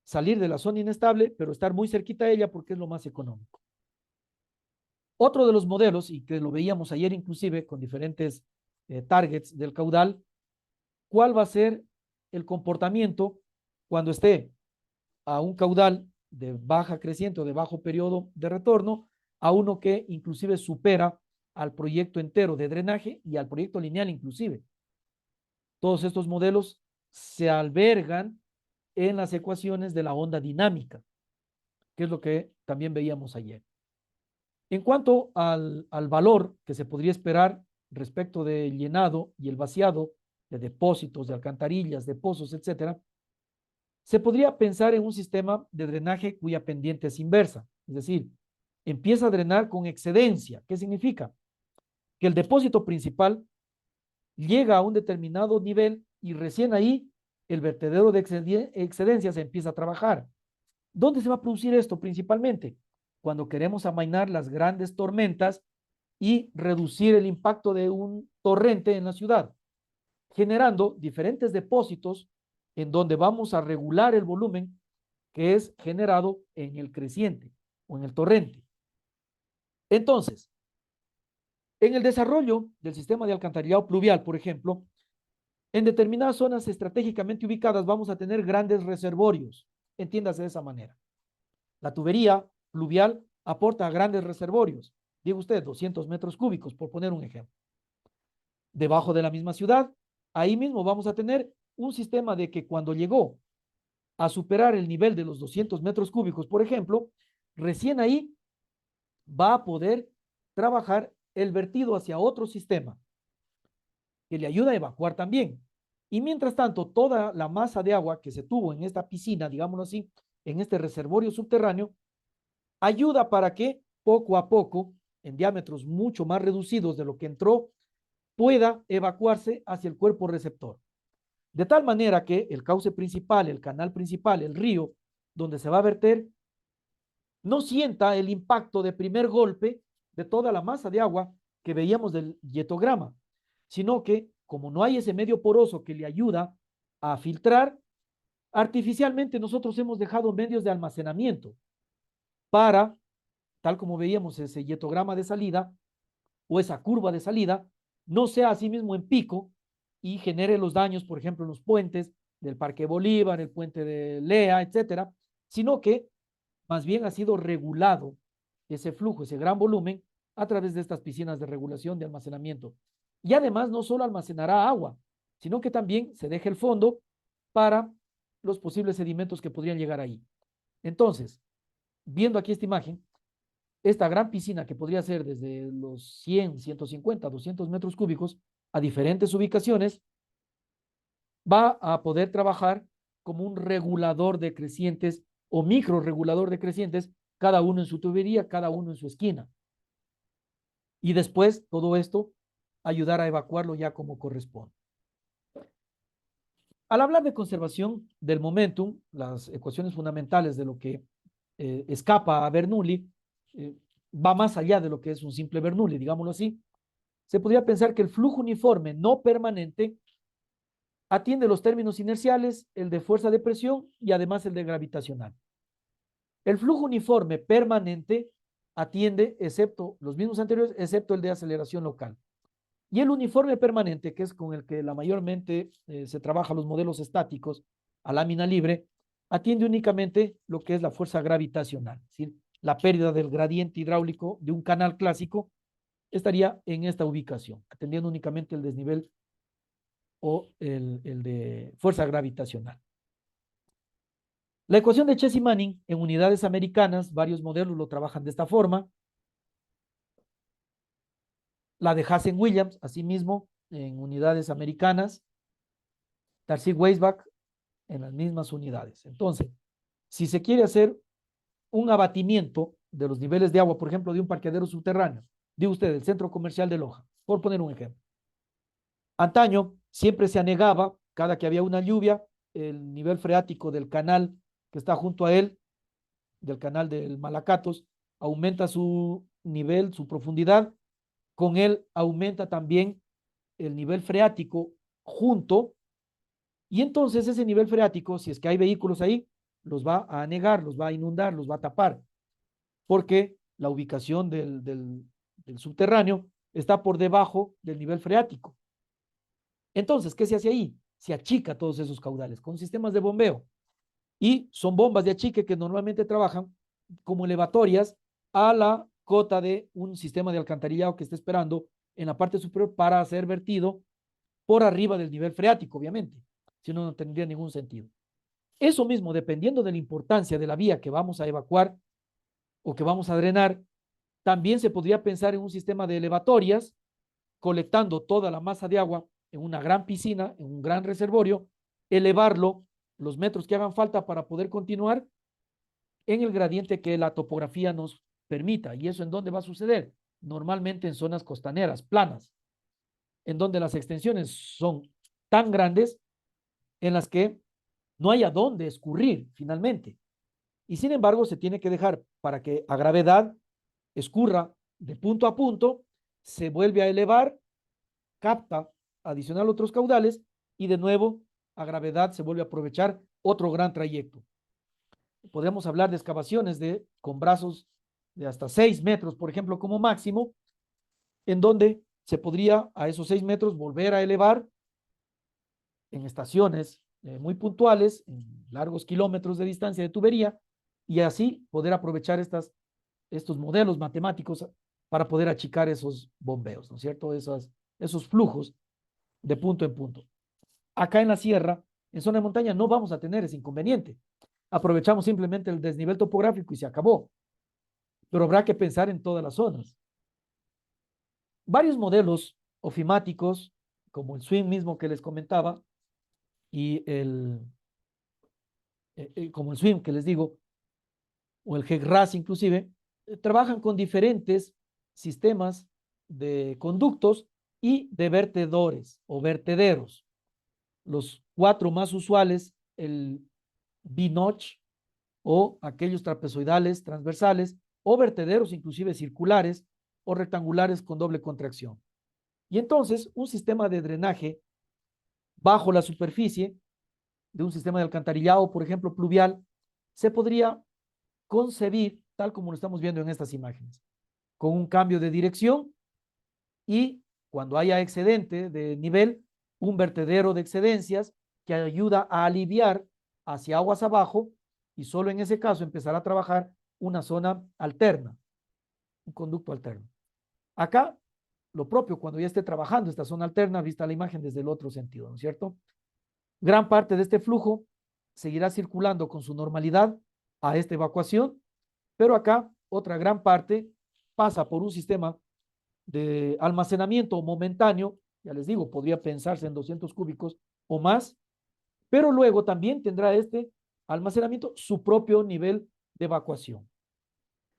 Salir de la zona inestable, pero estar muy cerquita a ella porque es lo más económico. Otro de los modelos, y que lo veíamos ayer inclusive con diferentes targets del caudal, ¿cuál va a ser el comportamiento cuando esté a un caudal de baja creciente o de bajo periodo de retorno a uno que inclusive supera al proyecto entero de drenaje y al proyecto lineal inclusive? Todos estos modelos se albergan en las ecuaciones de la onda dinámica, que es lo que también veíamos ayer. En cuanto al valor que se podría esperar respecto del llenado y el vaciado de depósitos, de alcantarillas, de pozos, etcétera, se podría pensar en un sistema de drenaje cuya pendiente es inversa, es decir, empieza a drenar con excedencia. ¿Qué significa? Que el depósito principal llega a un determinado nivel y recién ahí el vertedero de excedencia se empieza a trabajar. ¿Dónde se va a producir esto principalmente? Cuando queremos amainar las grandes tormentas y reducir el impacto de un torrente en la ciudad, generando diferentes depósitos en donde vamos a regular el volumen que es generado en el creciente o en el torrente. Entonces, en el desarrollo del sistema de alcantarillado pluvial, por ejemplo, en determinadas zonas estratégicamente ubicadas vamos a tener grandes reservorios, entiéndase de esa manera. La tubería pluvial aporta grandes reservorios, diga usted, 200 metros cúbicos, por poner un ejemplo. Debajo de la misma ciudad, ahí mismo vamos a tener un sistema de que cuando llegó a superar el nivel de los 200 metros cúbicos, por ejemplo, recién ahí va a poder trabajar el vertido hacia otro sistema que le ayuda a evacuar también. Y mientras tanto, toda la masa de agua que se tuvo en esta piscina, digámoslo así, en este reservorio subterráneo, ayuda para que poco a poco, en diámetros mucho más reducidos de lo que entró, pueda evacuarse hacia el cuerpo receptor. De tal manera que el cauce principal, el canal principal, el río, donde se va a verter, no sienta el impacto de primer golpe de toda la masa de agua que veíamos del dietograma, sino que como no hay ese medio poroso que le ayuda a filtrar, artificialmente nosotros hemos dejado medios de almacenamiento para, tal como veíamos ese dietograma de salida o esa curva de salida, no sea así mismo en pico y genere los daños, por ejemplo, en los puentes del Parque Bolívar, el puente de Lea, etcétera, sino que más bien ha sido regulado ese flujo, ese gran volumen, a través de estas piscinas de regulación de almacenamiento. Y además no solo almacenará agua, sino que también se deja el fondo para los posibles sedimentos que podrían llegar ahí. Entonces, viendo aquí esta imagen, esta gran piscina que podría ser desde los 100, 150, 200 metros cúbicos a diferentes ubicaciones, va a poder trabajar como un regulador de crecientes o micro regulador de crecientes, cada uno en su tubería, cada uno en su esquina. Y después todo esto ayudar a evacuarlo ya como corresponde. Al hablar de conservación del momentum, las ecuaciones fundamentales de lo que escapa a Bernoulli va más allá de lo que es un simple Bernoulli, digámoslo así. Se podría pensar que el flujo uniforme no permanente atiende los términos inerciales, el de fuerza de presión y además el de gravitacional. El flujo uniforme permanente atiende, excepto los mismos anteriores, excepto el de aceleración local. Y el uniforme permanente, que es con el que la mayormente se trabaja los modelos estáticos a lámina libre, atiende únicamente lo que es la fuerza gravitacional, es decir, la pérdida del gradiente hidráulico de un canal clásico estaría en esta ubicación, atendiendo únicamente el desnivel o el de fuerza gravitacional. La ecuación de Chess y Manning en unidades americanas, varios modelos lo trabajan de esta forma. La de Hazen-Williams, asimismo, en unidades americanas. Darcy-Weisbach en las mismas unidades. Entonces, si se quiere hacer un abatimiento de los niveles de agua, por ejemplo, de un parqueadero subterráneo, de usted, el centro comercial de Loja, por poner un ejemplo. Antaño siempre se anegaba, cada que había una lluvia, el nivel freático del canal que está junto a él, del canal del Malacatos, aumenta su nivel, su profundidad, con él aumenta también el nivel freático junto, y entonces ese nivel freático, si es que hay vehículos ahí, los va a anegar, los va a inundar, los va a tapar, porque la ubicación del subterráneo está por debajo del nivel freático. Entonces, ¿qué se hace ahí? Se achica todos esos caudales con sistemas de bombeo. Y son bombas de achique que normalmente trabajan como elevatorias a la cota de un sistema de alcantarillado que esté esperando en la parte superior para ser vertido por arriba del nivel freático, obviamente. Si no, no tendría ningún sentido. Eso mismo, dependiendo de la importancia de la vía que vamos a evacuar o que vamos a drenar, también se podría pensar en un sistema de elevatorias colectando toda la masa de agua en una gran piscina, en un gran reservorio, elevarlo los metros que hagan falta para poder continuar en el gradiente que la topografía nos permita. ¿Y eso en dónde va a suceder? Normalmente en zonas costaneras, planas, en donde las extensiones son tan grandes en las que no hay a dónde escurrir finalmente. Y sin embargo, se tiene que dejar para que a gravedad escurra de punto a punto, se vuelve a elevar, capta adicional otros caudales y de nuevo a gravedad se vuelve a aprovechar otro gran trayecto. Podemos hablar de excavaciones con brazos de hasta 6 metros, por ejemplo, como máximo, en donde se podría a esos 6 metros volver a elevar en estaciones muy puntuales, en largos kilómetros de distancia de tubería, y así poder aprovechar estos modelos matemáticos para poder achicar esos bombeos, ¿no es cierto? Esos flujos de punto en punto. Acá en la sierra, en zona de montaña, no vamos a tener ese inconveniente. Aprovechamos simplemente el desnivel topográfico y se acabó. Pero habrá que pensar en todas las zonas. Varios modelos ofimáticos, como el SWIM mismo que les comentaba, y como el SWIM que les digo, o el GECRAS inclusive, trabajan con diferentes sistemas de conductos y de vertedores o vertederos. Los 4 más usuales, el B-notch o aquellos trapezoidales transversales o vertederos inclusive circulares o rectangulares con doble contracción. Y entonces un sistema de drenaje bajo la superficie de un sistema de alcantarillado, por ejemplo, pluvial, se podría concebir tal como lo estamos viendo en estas imágenes, con un cambio de dirección y cuando haya excedente de nivel, un vertedero de excedencias que ayuda a aliviar hacia aguas abajo y solo en ese caso empezar a trabajar una zona alterna, un conducto alterno. Acá, lo propio, cuando ya esté trabajando esta zona alterna, vista la imagen desde el otro sentido, ¿no es cierto? Gran parte de este flujo seguirá circulando con su normalidad a esta evacuación, pero acá otra gran parte pasa por un sistema de almacenamiento momentáneo, ya les digo, podría pensarse en 200 cúbicos o más, pero luego también tendrá este almacenamiento su propio nivel de evacuación,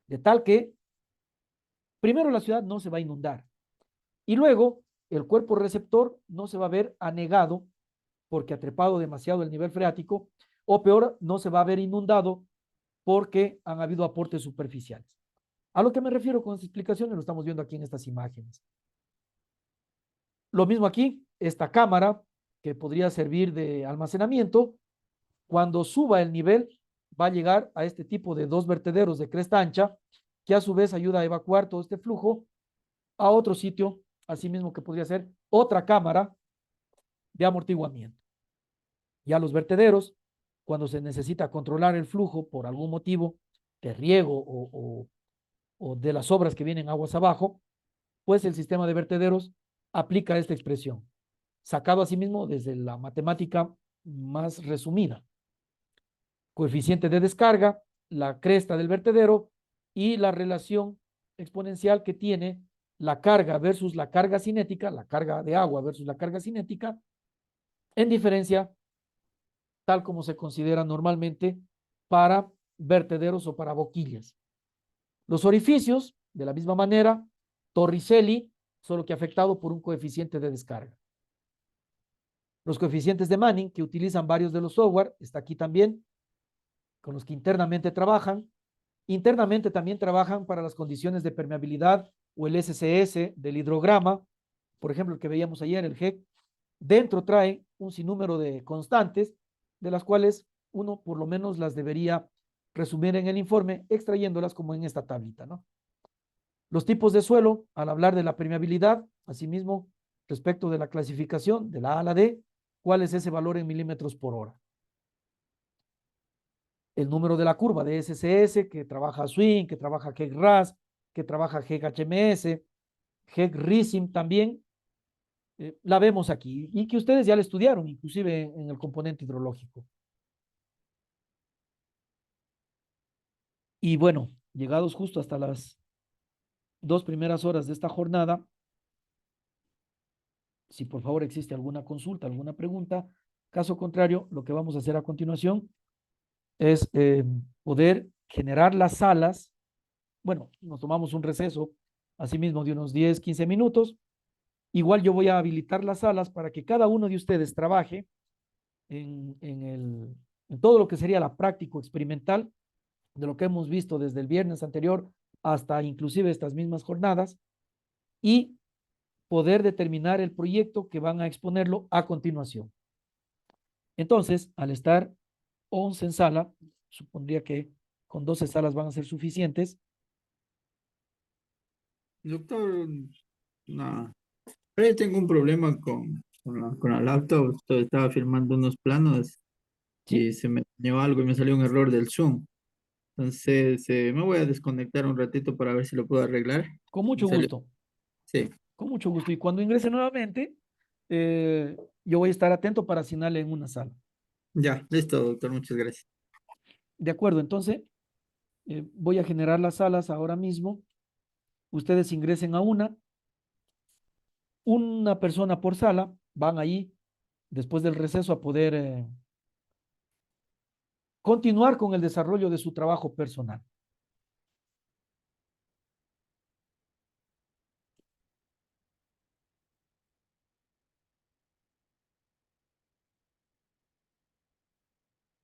de tal que primero la ciudad no se va a inundar y luego el cuerpo receptor no se va a ver anegado porque ha trepado demasiado el nivel freático, o peor, no se va a ver inundado porque han habido aportes superficiales. A lo que me refiero con estas explicaciones lo estamos viendo aquí en estas imágenes. Lo mismo aquí, esta cámara que podría servir de almacenamiento, cuando suba el nivel va a llegar a este tipo de 2 vertederos de cresta ancha que a su vez ayuda a evacuar todo este flujo a otro sitio, asimismo que podría ser otra cámara de amortiguamiento. Ya los vertederos, cuando se necesita controlar el flujo por algún motivo de riego o de las obras que vienen aguas abajo, pues el sistema de vertederos aplica esta expresión, sacado asimismo desde la matemática más resumida. Coeficiente de descarga, la cresta del vertedero y la relación exponencial que tiene la carga versus la carga cinética, la carga de agua versus la carga cinética, en diferencia tal como se considera normalmente para vertederos o para boquillas. Los orificios, de la misma manera, Torricelli, solo que afectado por un coeficiente de descarga. Los coeficientes de Manning, que utilizan varios de los software, está aquí también, con los que internamente trabajan. Internamente también trabajan para las condiciones de permeabilidad o el SCS del hidrograma, por ejemplo, el que veíamos ayer, el HEC. Dentro trae un sinnúmero de constantes, de las cuales uno por lo menos las debería resumir en el informe, extrayéndolas como en esta tablita, ¿no? Los tipos de suelo, al hablar de la permeabilidad, asimismo, respecto de la clasificación de la A a la D, ¿cuál es ese valor en milímetros por hora? El número de la curva de SCS, que trabaja Swing, que trabaja HEC-RAS, que trabaja HEC-HMS, HEC-RISIM también, la vemos aquí y que ustedes ya la estudiaron, inclusive en el componente hidrológico. Y bueno, llegados justo hasta las 2 primeras horas de esta jornada, si por favor existe alguna consulta, alguna pregunta, caso contrario, lo que vamos a hacer a continuación es poder generar las salas. Bueno, nos tomamos un receso, asimismo de unos 10, 15 minutos. Igual yo voy a habilitar las salas para que cada uno de ustedes trabaje en todo lo que sería la práctica experimental de lo que hemos visto desde el viernes anterior hasta inclusive estas mismas jornadas y poder determinar el proyecto que van a exponerlo a continuación. Entonces, al estar 11 en sala, supondría que con 12 salas van a ser suficientes. Doctor, no. Pero yo tengo un problema con la laptop. Estaba filmando unos planos ¿Sí? y se me dañó algo y me salió un error del Zoom. Entonces, me voy a desconectar un ratito para ver si lo puedo arreglar. Con Me mucho salió. gusto, Sí, con mucho gusto. Y cuando ingrese nuevamente, yo voy a estar atento para asignarle en una sala. ya, listo, doctor. Muchas gracias. De acuerdo, entonces voy a generar las salas ahora mismo. Ustedes ingresen a una persona por sala, van ahí después del receso a poder continuar con el desarrollo de su trabajo personal.